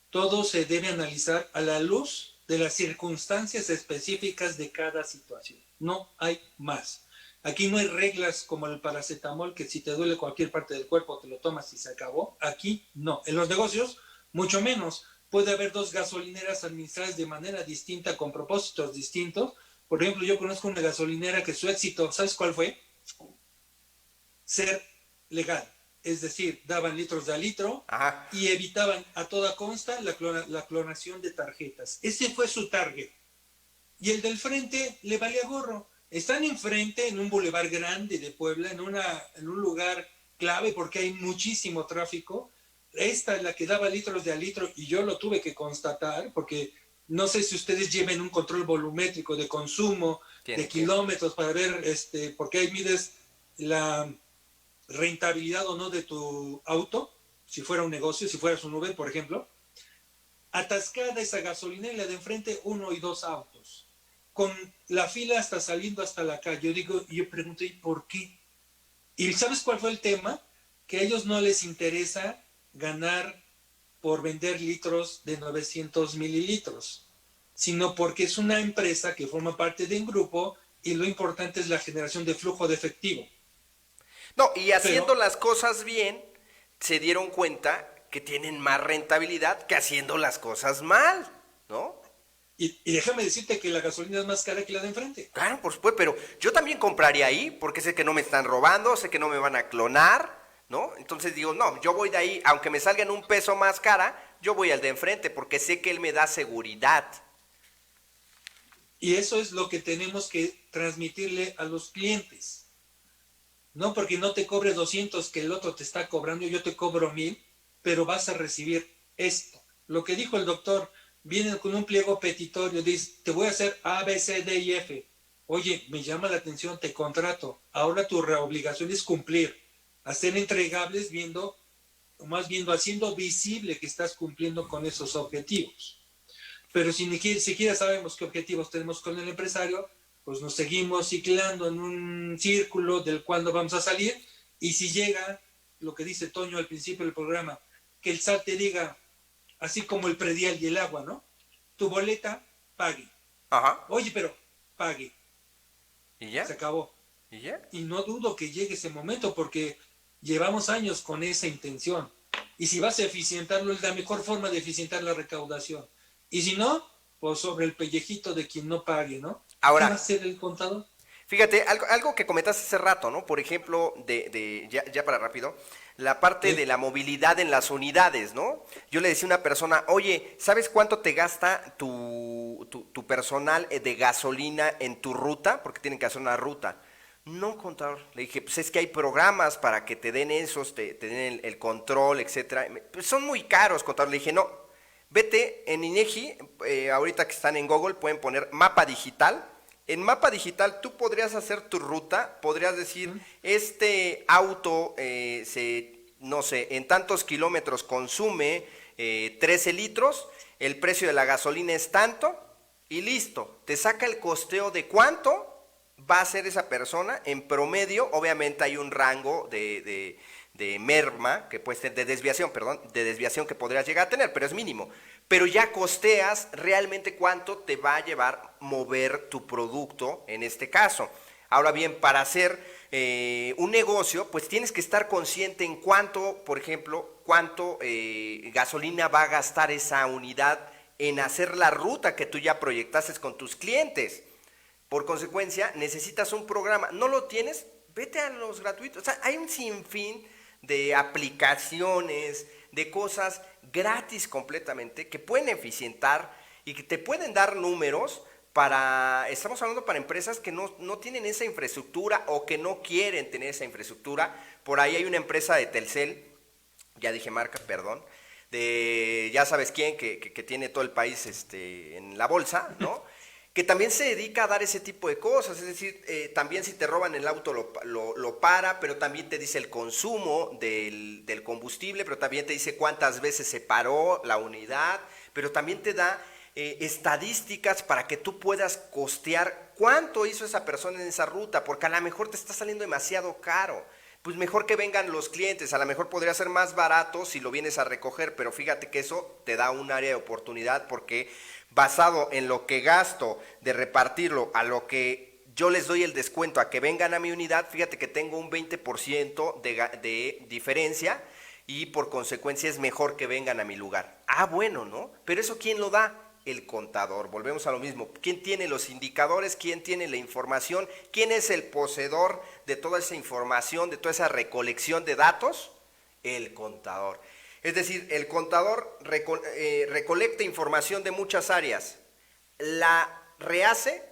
Speaker 3: todo se debe analizar a la luz de las circunstancias específicas de cada situación. No hay más. Aquí no hay reglas como el paracetamol, que si te duele cualquier parte del cuerpo te lo tomas y se acabó. Aquí no. En los negocios, mucho menos. Puede haber dos gasolineras administradas de manera distinta, con propósitos distintos. Por ejemplo, yo conozco una gasolinera que su éxito, ¿sabes cuál fue? Ser legal. Es decir, daban litros de a litro.
Speaker 2: Ajá.
Speaker 3: Y evitaban a toda consta la clonación de tarjetas. Ese fue su target. Y el del frente le valía gorro. Están enfrente en un bulevar grande de Puebla, en un lugar clave porque hay muchísimo tráfico. Esta es la que daba litros de a litro y yo lo tuve que constatar porque no sé si ustedes lleven un control volumétrico de consumo, de kilómetros para ver, porque ahí mides la rentabilidad o no de tu auto, si fuera un negocio, si fueras un Uber, por ejemplo. Atascada esa gasolinera y la de enfrente, 1 y 2 autos, con la fila hasta saliendo hasta la calle. Yo pregunté, ¿por qué? ¿Y sabes cuál fue el tema? Que a ellos no les interesa ganar por vender litros de 900 mililitros, sino porque es una empresa que forma parte de un grupo y lo importante es la generación de flujo de efectivo.
Speaker 2: No, y haciendo las cosas bien, se dieron cuenta que tienen más rentabilidad que haciendo las cosas mal, ¿no?
Speaker 3: Y déjame decirte que la gasolina es más cara que la de enfrente.
Speaker 2: Claro, por supuesto, pero yo también compraría ahí porque sé que no me están robando, sé que no me van a clonar, ¿no? Entonces digo, no, yo voy de ahí, aunque me salgan un peso más cara, yo voy al de enfrente porque sé que él me da seguridad.
Speaker 3: Y eso es lo que tenemos que transmitirle a los clientes. No porque no te cobre 200 que el otro te está cobrando, yo te cobro 1000, pero vas a recibir esto. Lo que dijo el doctor, vienen con un pliego petitorio, dice, te voy a hacer A, B, C, D y F. Oye, me llama la atención, te contrato. Ahora tu obligación es cumplir, hacer entregables haciendo visible que estás cumpliendo con esos objetivos. Pero si ni siquiera sabemos qué objetivos tenemos con el empresario, pues nos seguimos ciclando en un círculo del cual no vamos a salir. Y si llega lo que dice Toño al principio del programa, que el SAT te diga, así como el predial y el agua, ¿no? Tu boleta, pague.
Speaker 2: Ajá.
Speaker 3: Oye, pero pague.
Speaker 2: ¿Y ya?
Speaker 3: Se acabó.
Speaker 2: ¿Y ya?
Speaker 3: Y no dudo que llegue ese momento porque llevamos años con esa intención. Y si vas a eficientarlo, es la mejor forma de eficientar la recaudación. Y si no, pues sobre el pellejito de quien no pague, ¿no?
Speaker 2: Ahora,
Speaker 3: ¿qué va a hacer el contador?
Speaker 2: Fíjate, algo que comentaste hace rato, ¿no? Por ejemplo, ya para rápido, la parte de la movilidad en las unidades, ¿no? Yo le decía a una persona, oye, ¿sabes cuánto te gasta tu personal de gasolina en tu ruta? Porque tienen que hacer una ruta. No, contador. Le dije, pues es que hay programas para que te den esos, te den el control, etcétera. Pues son muy caros, contador. Le dije, no, vete en INEGI, ahorita que están en Google, pueden poner mapa digital. En mapa digital tú podrías hacer tu ruta, podrías decir, este auto, no sé, en tantos kilómetros consume 13 litros, el precio de la gasolina es tanto, y listo, te saca el costeo de cuánto va a ser esa persona. En promedio, obviamente hay un rango de merma, que puede ser de desviación que podrías llegar a tener, pero es mínimo. Pero ya costeas realmente cuánto te va a llevar mover tu producto en este caso. Ahora bien, para hacer un negocio, pues tienes que estar consciente en cuánto, por ejemplo, cuánto gasolina va a gastar esa unidad en hacer la ruta que tú ya proyectaste con tus clientes. Por consecuencia, necesitas un programa. ¿No lo tienes? Vete a los gratuitos. O sea, hay un sinfín de aplicaciones, de cosas gratis completamente que pueden eficientar y que te pueden dar números estamos hablando para empresas que no tienen esa infraestructura o que no quieren tener esa infraestructura. Por ahí hay una empresa de Telcel, ya dije marca, perdón, de ya sabes quién, que tiene todo el país en la bolsa, ¿no? Que también se dedica a dar ese tipo de cosas, es decir, también si te roban el auto lo para, pero también te dice el consumo del combustible, pero también te dice cuántas veces se paró la unidad, pero también te da estadísticas para que tú puedas costear cuánto hizo esa persona en esa ruta, porque a lo mejor te está saliendo demasiado caro. Pues mejor que vengan los clientes, a lo mejor podría ser más barato si lo vienes a recoger, pero fíjate que eso te da un área de oportunidad porque basado en lo que gasto de repartirlo a lo que yo les doy el descuento a que vengan a mi unidad, fíjate que tengo un 20% de diferencia y por consecuencia es mejor que vengan a mi lugar. Ah, bueno, ¿no? Pero eso ¿quién lo da? El contador. Volvemos a lo mismo. ¿Quién tiene los indicadores? ¿Quién tiene la información? ¿Quién es el poseedor de toda esa información, de toda esa recolección de datos? El contador. Es decir, el contador recolecta información de muchas áreas, la rehace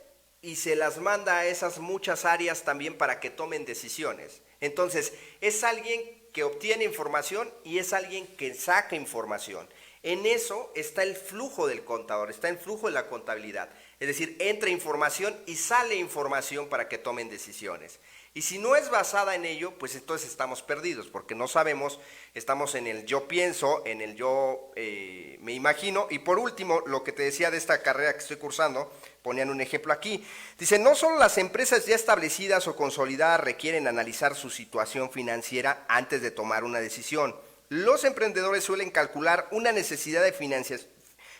Speaker 2: y se las manda a esas muchas áreas también para que tomen decisiones. Entonces, es alguien que obtiene información y es alguien que saca información. En eso está el flujo del contador, está el flujo de la contabilidad. Es decir, entra información y sale información para que tomen decisiones. Y si no es basada en ello, pues entonces estamos perdidos, porque no sabemos, estamos en el yo pienso, en el yo me imagino. Y por último, lo que te decía de esta carrera que estoy cursando, ponían un ejemplo aquí. Dice, no solo las empresas ya establecidas o consolidadas requieren analizar su situación financiera antes de tomar una decisión. Los emprendedores suelen calcular una necesidad de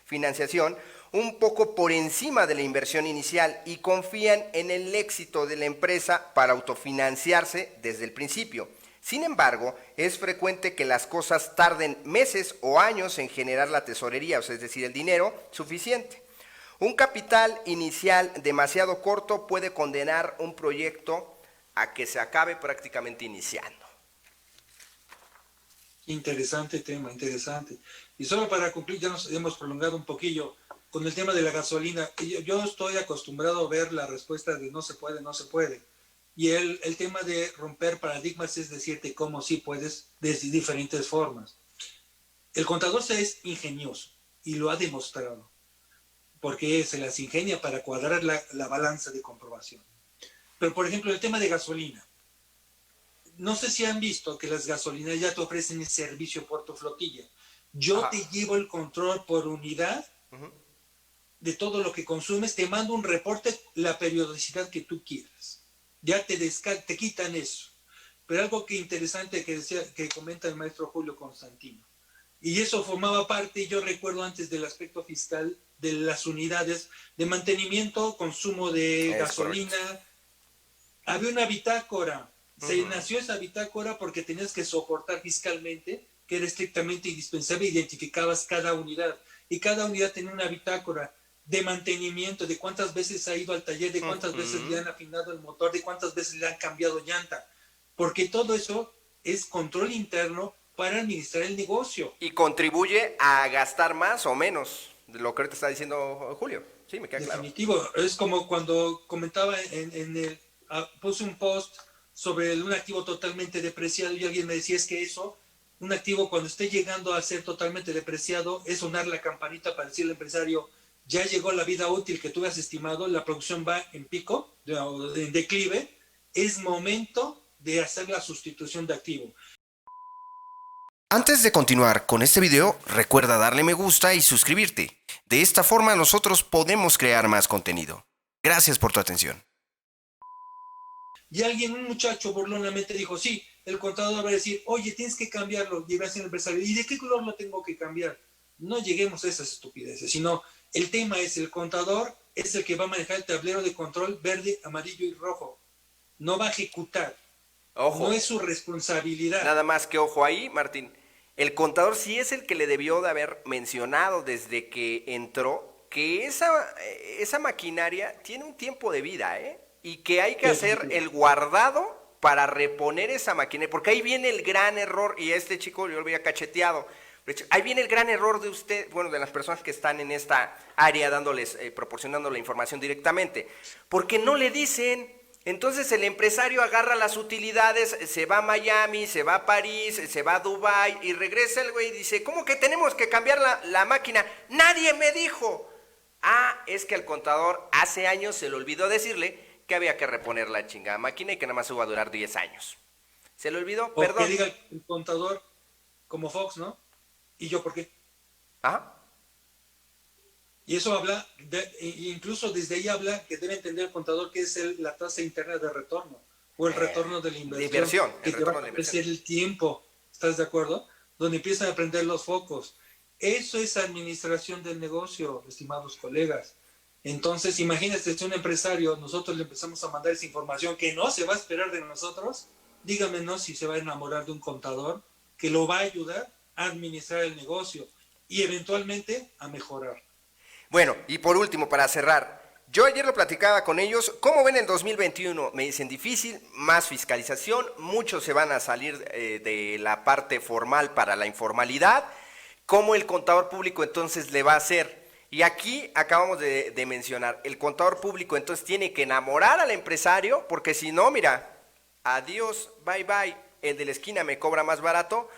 Speaker 2: financiación un poco por encima de la inversión inicial y confían en el éxito de la empresa para autofinanciarse desde el principio. Sin embargo, es frecuente que las cosas tarden meses o años en generar la tesorería, o sea, es decir, el dinero suficiente. Un capital inicial demasiado corto puede condenar un proyecto a que se acabe prácticamente iniciando.
Speaker 3: Interesante tema, interesante. Y solo para concluir, ya nos hemos prolongado un poquillo con el tema de la gasolina. Yo estoy acostumbrado a ver la respuesta de no se puede, no se puede. Y el tema de romper paradigmas es decirte cómo sí puedes de diferentes formas. El contador es ingenioso y lo ha demostrado, porque se las ingenia para cuadrar la balanza de comprobación. Pero, por ejemplo, el tema de gasolina. No sé si han visto que las gasolineras ya te ofrecen el servicio por tu flotilla. Yo te llevo el control por unidad de todo lo que consumes, te mando un reporte, la periodicidad que tú quieras. Ya te quitan eso. Pero algo que interesante que comenta el maestro Julio Constantino. Y eso formaba parte, yo recuerdo antes del aspecto fiscal, de las unidades de mantenimiento, consumo de gasolina. Correcto. Había una bitácora. Se nació esa bitácora porque tenías que soportar fiscalmente, que era estrictamente indispensable, identificabas cada unidad. Y cada unidad tenía una bitácora de mantenimiento, de cuántas veces ha ido al taller, de cuántas veces le han afinado el motor, de cuántas veces le han cambiado llanta. Porque todo eso es control interno para administrar el negocio.
Speaker 2: Y contribuye a gastar más o menos de lo que ahorita está diciendo Julio. Sí, me queda claro.
Speaker 3: Definitivo. Es como cuando comentaba puse un post sobre un activo totalmente depreciado y alguien me decía, es que eso, un activo cuando esté llegando a ser totalmente depreciado, es sonar la campanita para decirle al empresario, ya llegó la vida útil que tú has estimado, la producción va en pico, en declive, es momento de hacer la sustitución de activo.
Speaker 2: Antes de continuar con este video, recuerda darle me gusta y suscribirte. De esta forma nosotros podemos crear más contenido. Gracias por tu atención.
Speaker 3: Y un muchacho burlonamente dijo, sí, el contador va a decir, oye, tienes que cambiarlo. Y va a ser el empresario, ¿y de qué color lo tengo que cambiar? No lleguemos a esas estupideces, sino el tema es el contador es el que va a manejar el tablero de control verde, amarillo y rojo. No va a ejecutar. Ojo. No es su responsabilidad.
Speaker 2: Nada más que ojo ahí, Martín. El contador sí es el que le debió de haber mencionado desde que entró que esa maquinaria tiene un tiempo de vida, y que hay que hacer el guardado para reponer esa máquina, porque ahí viene el gran error, y a este chico yo lo había cacheteado, ahí viene el gran error de usted, bueno, de las personas que están en esta área dándoles, proporcionando la información directamente, porque no le dicen. Entonces el empresario agarra las utilidades, se va a Miami, se va a París, se va a Dubái y regresa el güey y dice, ¿cómo que tenemos que cambiar la máquina? ¡Nadie me dijo! Ah, es que al contador hace años se le olvidó decirle que había que reponer la chingada máquina y que nada más iba a durar 10 años. ¿Se le olvidó?
Speaker 3: O perdón. Que diga el contador como Fox, ¿no? ¿Y yo por qué?
Speaker 2: Ajá.
Speaker 3: Y eso habla, incluso desde ahí habla que debe entender el contador que es la tasa interna de retorno o el retorno de la inversión. Que te va a ofrecer el tiempo, ¿estás de acuerdo? Donde empiezan a prender los focos. Eso es administración del negocio, estimados colegas. Entonces, imagínate, si un empresario, nosotros le empezamos a mandar esa información que no se va a esperar de nosotros, dígame, ¿no?, si se va a enamorar de un contador que lo va a ayudar a administrar el negocio y eventualmente a mejorar.
Speaker 2: Bueno, y por último, para cerrar, yo ayer lo platicaba con ellos, ¿cómo ven el 2021? Me dicen difícil, más fiscalización, muchos se van a salir de la parte formal para la informalidad. ¿Cómo el contador público entonces le va a hacer? Y aquí acabamos de mencionar, el contador público entonces tiene que enamorar al empresario, porque si no, mira, adiós, bye bye, el de la esquina me cobra más barato,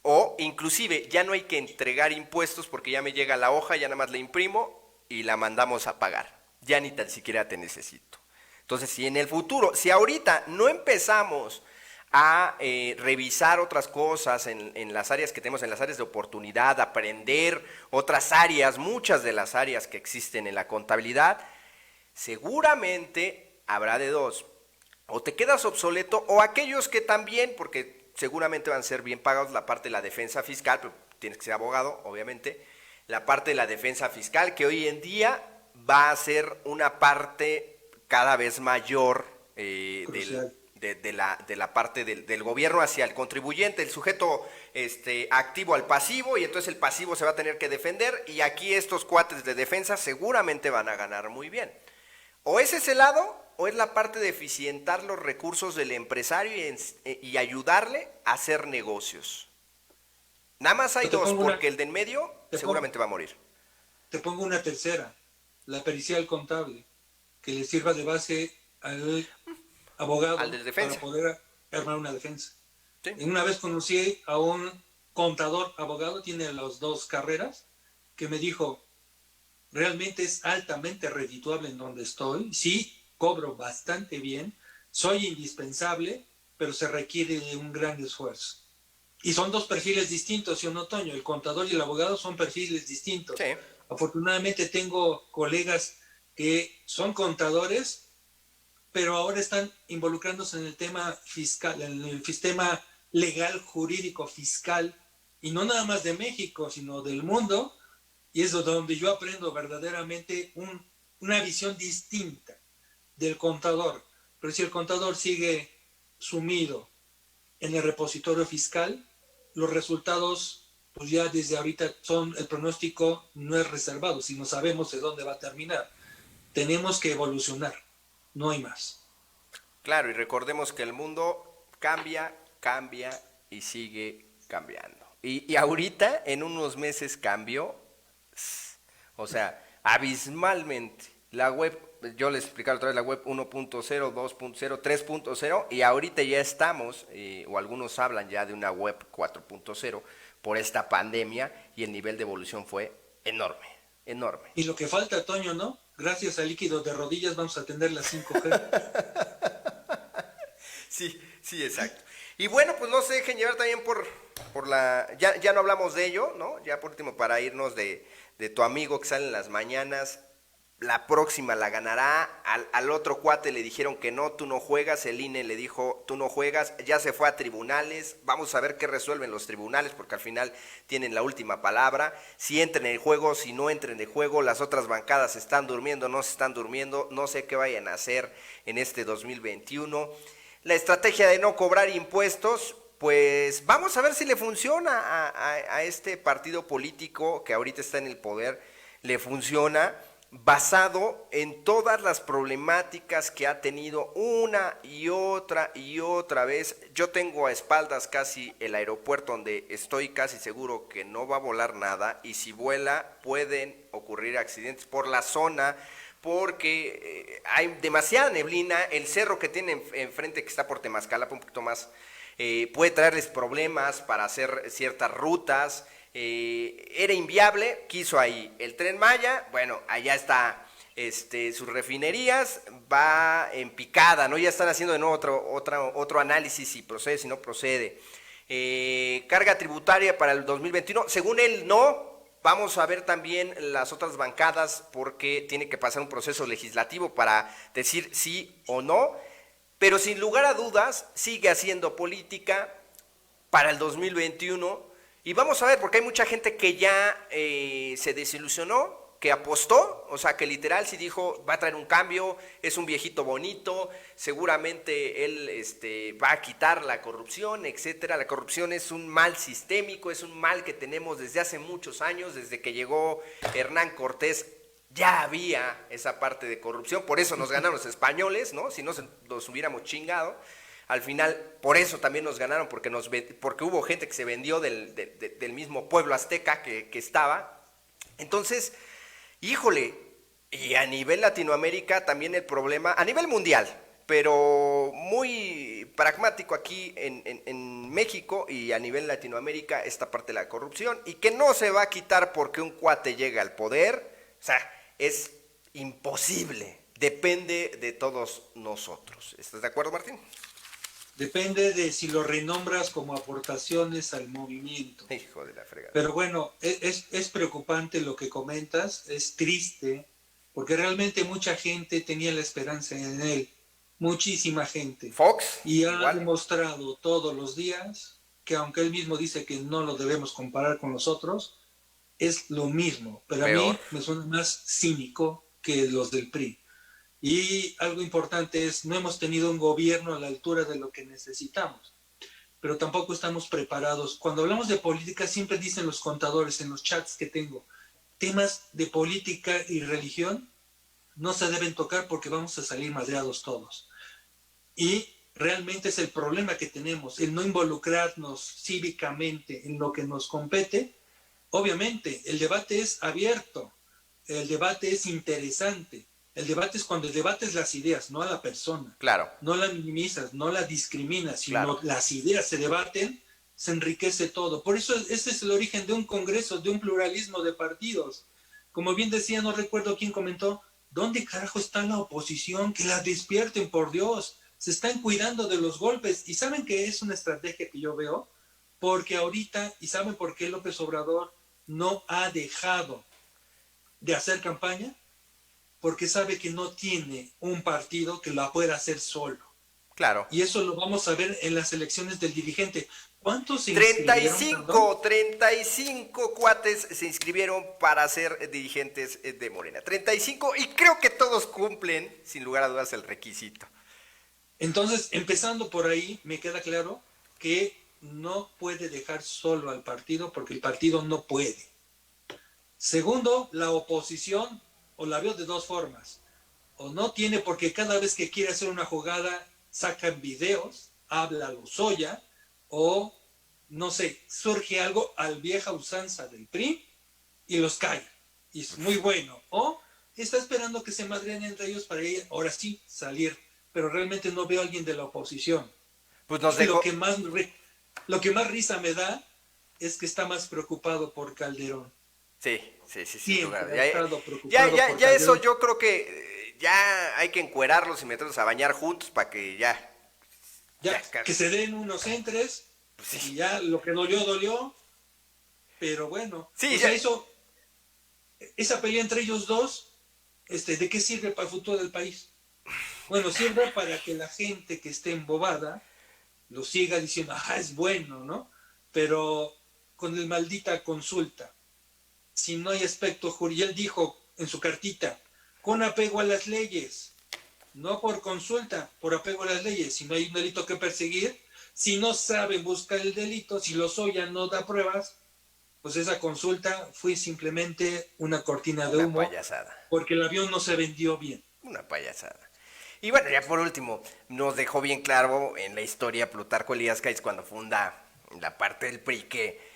Speaker 2: o inclusive ya no hay que entregar impuestos porque ya me llega la hoja, ya nada más la imprimo y la mandamos a pagar. Ya ni tan siquiera te necesito. Entonces, si en el futuro, si ahorita no empezamos a revisar otras cosas en las áreas que tenemos, en las áreas de oportunidad, aprender otras áreas, muchas de las áreas que existen en la contabilidad, seguramente habrá de dos. O te quedas obsoleto, o aquellos que también, porque seguramente van a ser bien pagados, la parte de la defensa fiscal, pero tienes que ser abogado, obviamente, la parte de la defensa fiscal, que hoy en día va a ser una parte cada vez mayor de la parte del gobierno hacia el contribuyente, el sujeto activo al pasivo, y entonces el pasivo se va a tener que defender, y aquí estos cuates de defensa seguramente van a ganar muy bien. O es ese lado, o es la parte de eficientar los recursos del empresario y ayudarle a hacer negocios. Nada más hay dos, porque el de en medio seguramente va a morir.
Speaker 3: Te pongo una tercera, la pericial contable, que le sirva de base al abogado
Speaker 2: al de defensa,
Speaker 3: para poder armar una defensa.
Speaker 2: Sí.
Speaker 3: Una vez conocí a un contador abogado, tiene las dos carreras, que me dijo, realmente es altamente redituable en donde estoy, sí, cobro bastante bien, soy indispensable, pero se requiere de un gran esfuerzo. Y son dos perfiles distintos, ¿sí o no, Toño? El contador y el abogado son perfiles distintos.
Speaker 2: Sí.
Speaker 3: Afortunadamente tengo colegas que son contadores, pero ahora están involucrándose en el tema fiscal, en el sistema legal, jurídico, fiscal, y no nada más de México, sino del mundo, y es donde yo aprendo verdaderamente una visión distinta del contador. Pero si el contador sigue sumido en el repositorio fiscal, los resultados, pues ya desde ahorita el pronóstico no es reservado, si no sabemos de dónde va a terminar. Tenemos que evolucionar, no hay más.
Speaker 2: Claro, y recordemos que el mundo cambia y sigue cambiando. Y ahorita, en unos meses cambió, o sea, abismalmente. La web, yo les explicaba otra vez, la web 1.0, 2.0, 3.0, y ahorita ya estamos, o algunos hablan ya de una web 4.0 por esta pandemia, y el nivel de evolución fue enorme, enorme.
Speaker 3: Y lo que falta, Toño, ¿no? Gracias al líquido de rodillas vamos a tener la 5G.
Speaker 2: Sí, exacto. Y bueno, pues no se dejen llevar también por la... Ya no hablamos de ello, ¿no? Ya por último, para irnos de tu amigo que sale en las mañanas, la próxima la ganará, al otro cuate le dijeron que no, tú no juegas, el INE le dijo, tú no juegas, ya se fue a tribunales, vamos a ver qué resuelven los tribunales, porque al final tienen la última palabra, si entran en el juego, si no entran en el juego, las otras bancadas están durmiendo, no se están durmiendo, no sé qué vayan a hacer en este 2021. La estrategia de no cobrar impuestos, pues vamos a ver si le funciona a este partido político que ahorita está en el poder, le funciona, basado en todas las problemáticas que ha tenido una y otra vez. Yo tengo a espaldas casi el aeropuerto donde estoy casi seguro que no va a volar nada, y si vuela pueden ocurrir accidentes por la zona, porque hay demasiada neblina. El cerro que tiene enfrente, que está por Temascalapa, un poquito más, puede traerles problemas para hacer ciertas rutas. Era inviable, quiso ahí el Tren Maya, bueno, allá está sus refinerías, va en picada, ¿no? Ya están haciendo de nuevo otro análisis, si procede, si no procede. Carga tributaria para el 2021, según él no. Vamos a ver también las otras bancadas, porque tiene que pasar un proceso legislativo para decir sí o no, pero sin lugar a dudas sigue haciendo política para el 2021. Y vamos a ver, porque hay mucha gente que ya se desilusionó, que apostó, o sea, que literal sí dijo, va a traer un cambio, es un viejito bonito, seguramente él va a quitar la corrupción, etcétera. La corrupción es un mal sistémico, es un mal que tenemos desde hace muchos años, desde que llegó Hernán Cortés. Ya había esa parte de corrupción, por eso nos ganaron los españoles, ¿no? Si no nos hubiéramos chingado. Al final, por eso también nos ganaron, porque hubo gente que se vendió del mismo pueblo azteca que estaba. Entonces, híjole, y a nivel Latinoamérica también el problema, a nivel mundial, pero muy pragmático aquí en México y a nivel Latinoamérica, esta parte de la corrupción, y que no se va a quitar porque un cuate llega al poder, o sea, es imposible, depende de todos nosotros. ¿Estás de acuerdo, Martín?
Speaker 3: Depende de si lo renombras como aportaciones al movimiento.
Speaker 2: Hijo de la fregada.
Speaker 3: Pero bueno, es preocupante lo que comentas, es triste, porque realmente mucha gente tenía la esperanza en él, muchísima gente.
Speaker 2: Fox.
Speaker 3: Y ha
Speaker 2: igual.
Speaker 3: demostrado todos los días que aunque él mismo dice que no lo debemos comparar con los otros, es lo mismo, pero
Speaker 2: Peor.
Speaker 3: a mí me suena más cínico que los del PRI. Y algo importante es, no hemos tenido un gobierno a la altura de lo que necesitamos, pero tampoco estamos preparados. Cuando hablamos de política, siempre dicen los contadores en los chats que tengo, temas de política y religión no se deben tocar porque vamos a salir madreados todos. Y realmente es el problema que tenemos, el no involucrarnos cívicamente en lo que nos compete. Obviamente, el debate es abierto, el debate es interesante. El debate es cuando el debate es las ideas, no a la persona.
Speaker 2: Claro.
Speaker 3: No la minimizas, no la discriminas, sino
Speaker 2: Claro.
Speaker 3: las ideas se debaten, se enriquece todo. Por eso ese es el origen de un congreso, de un pluralismo de partidos. Como bien decía, no recuerdo quién comentó, ¿dónde carajo está la oposición? Que la despierten, por Dios. Se están cuidando de los golpes. ¿Y saben que es una estrategia que yo veo? Porque ahorita, ¿y saben por qué López Obrador no ha dejado de hacer campaña? Porque sabe que no tiene un partido que la pueda hacer solo.
Speaker 2: Claro.
Speaker 3: Y eso lo vamos a ver en las elecciones del dirigente. ¿Cuántos se
Speaker 2: 35 cuates se inscribieron para ser dirigentes de Morena. 35, y creo que todos cumplen, sin lugar a dudas, el requisito.
Speaker 3: Entonces, empezando por ahí, me queda claro que no puede dejar solo al partido porque el partido no puede. Segundo, la oposición, o la veo de dos formas, o no tiene porque cada vez que quiere hacer una jugada sacan videos, habla Lozoya, o no sé, surge algo al vieja usanza del PRI y los cae, y es muy bueno, o está esperando que se madreen entre ellos para ir, ahora sí salir, pero realmente no veo a alguien de la oposición.
Speaker 2: Pues nos dejó...
Speaker 3: Lo que más risa me da es que está más preocupado por Calderón.
Speaker 2: Sí, sin lugar. Ya eso yo creo que ya hay que encuerarlos y meterlos a bañar juntos para que ya
Speaker 3: que se den unos entres,
Speaker 2: pues sí.
Speaker 3: Y ya lo que dolió, pero bueno.
Speaker 2: Sí,
Speaker 3: o sea, esa pelea entre ellos dos, ¿de qué sirve para el futuro del país? Bueno, sirve para que la gente que esté embobada lo siga diciendo, es bueno, ¿no? Pero con el maldita consulta, si no hay aspecto jurídico, él dijo en su cartita, con apego a las leyes, no por consulta, por apego a las leyes. Si no hay un delito que perseguir, si no saben buscar el delito, si Lozoya no da pruebas, pues esa consulta fue simplemente una cortina de humo.
Speaker 2: Una payasada.
Speaker 3: Porque el avión no se vendió bien.
Speaker 2: Una payasada. Y bueno, ya por último, nos dejó bien claro en la historia Plutarco Elías Calles cuando funda la parte del PRI que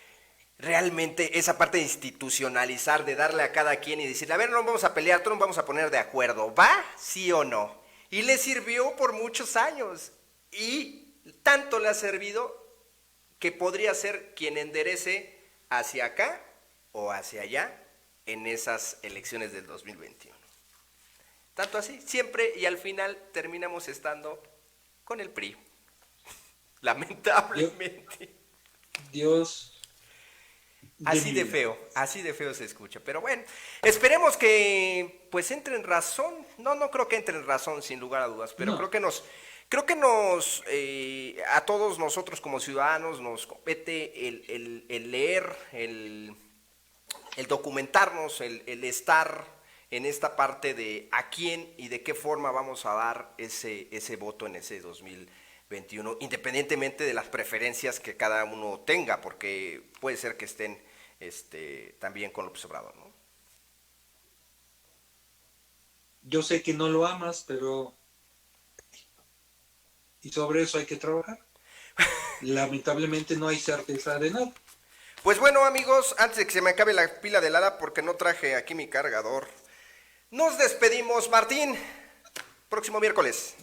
Speaker 2: realmente esa parte de institucionalizar, de darle a cada quien y decirle, a ver, no vamos a pelear, todos nos vamos a poner de acuerdo, ¿va? ¿Sí o no? Y le sirvió por muchos años. Y tanto le ha servido que podría ser quien enderece hacia acá o hacia allá en esas elecciones del 2021. Tanto así, siempre y al final terminamos estando con el PRI. Lamentablemente.
Speaker 3: Dios.
Speaker 2: Así de feo se escucha. Pero bueno, esperemos que pues entre en razón. No creo que entre en razón sin lugar a dudas, pero creo que a todos nosotros como ciudadanos nos compete el leer, el el documentarnos, el estar en esta parte de a quién y de qué forma vamos a dar ese voto en ese 2021, independientemente de las preferencias que cada uno tenga, porque puede ser que estén también con López Obrador, ¿no?
Speaker 3: Yo sé que no lo amas, pero... Y sobre eso hay que trabajar. Lamentablemente no hay certeza de nada.
Speaker 2: Pues bueno, amigos, antes de que se me acabe la pila de Lara, porque no traje aquí mi cargador, nos despedimos, Martín. Próximo miércoles.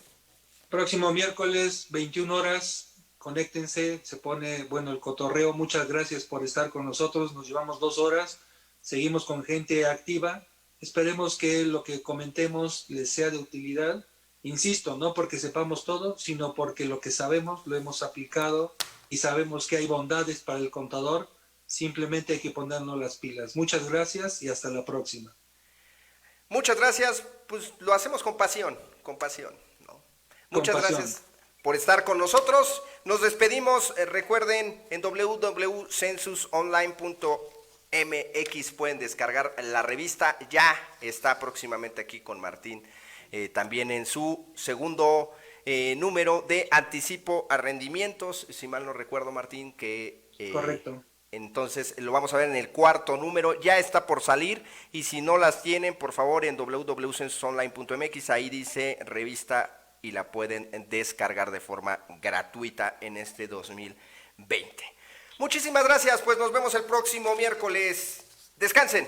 Speaker 3: Próximo miércoles, 21 horas, conéctense, se pone bueno el cotorreo. Muchas gracias por estar con nosotros, nos llevamos 2 horas, seguimos con gente activa. Esperemos que lo que comentemos les sea de utilidad. Insisto, no porque sepamos todo, sino porque lo que sabemos lo hemos aplicado y sabemos que hay bondades para el contador. Simplemente hay que ponernos las pilas. Muchas gracias y hasta la próxima.
Speaker 2: Muchas gracias, pues lo hacemos con pasión, ¿no? Muchas gracias por estar con nosotros. Nos despedimos, recuerden, en www.censusonline.mx pueden descargar la revista, ya está próximamente aquí con Martín, también en su segundo número de anticipo a rendimientos, si mal no recuerdo, Martín, que...
Speaker 3: Correcto.
Speaker 2: Entonces lo vamos a ver en el cuarto número, ya está por salir, y si no las tienen, por favor, en www.censusonline.mx, ahí dice revista y la pueden descargar de forma gratuita en este 2020. Muchísimas gracias, pues nos vemos el próximo miércoles. Descansen.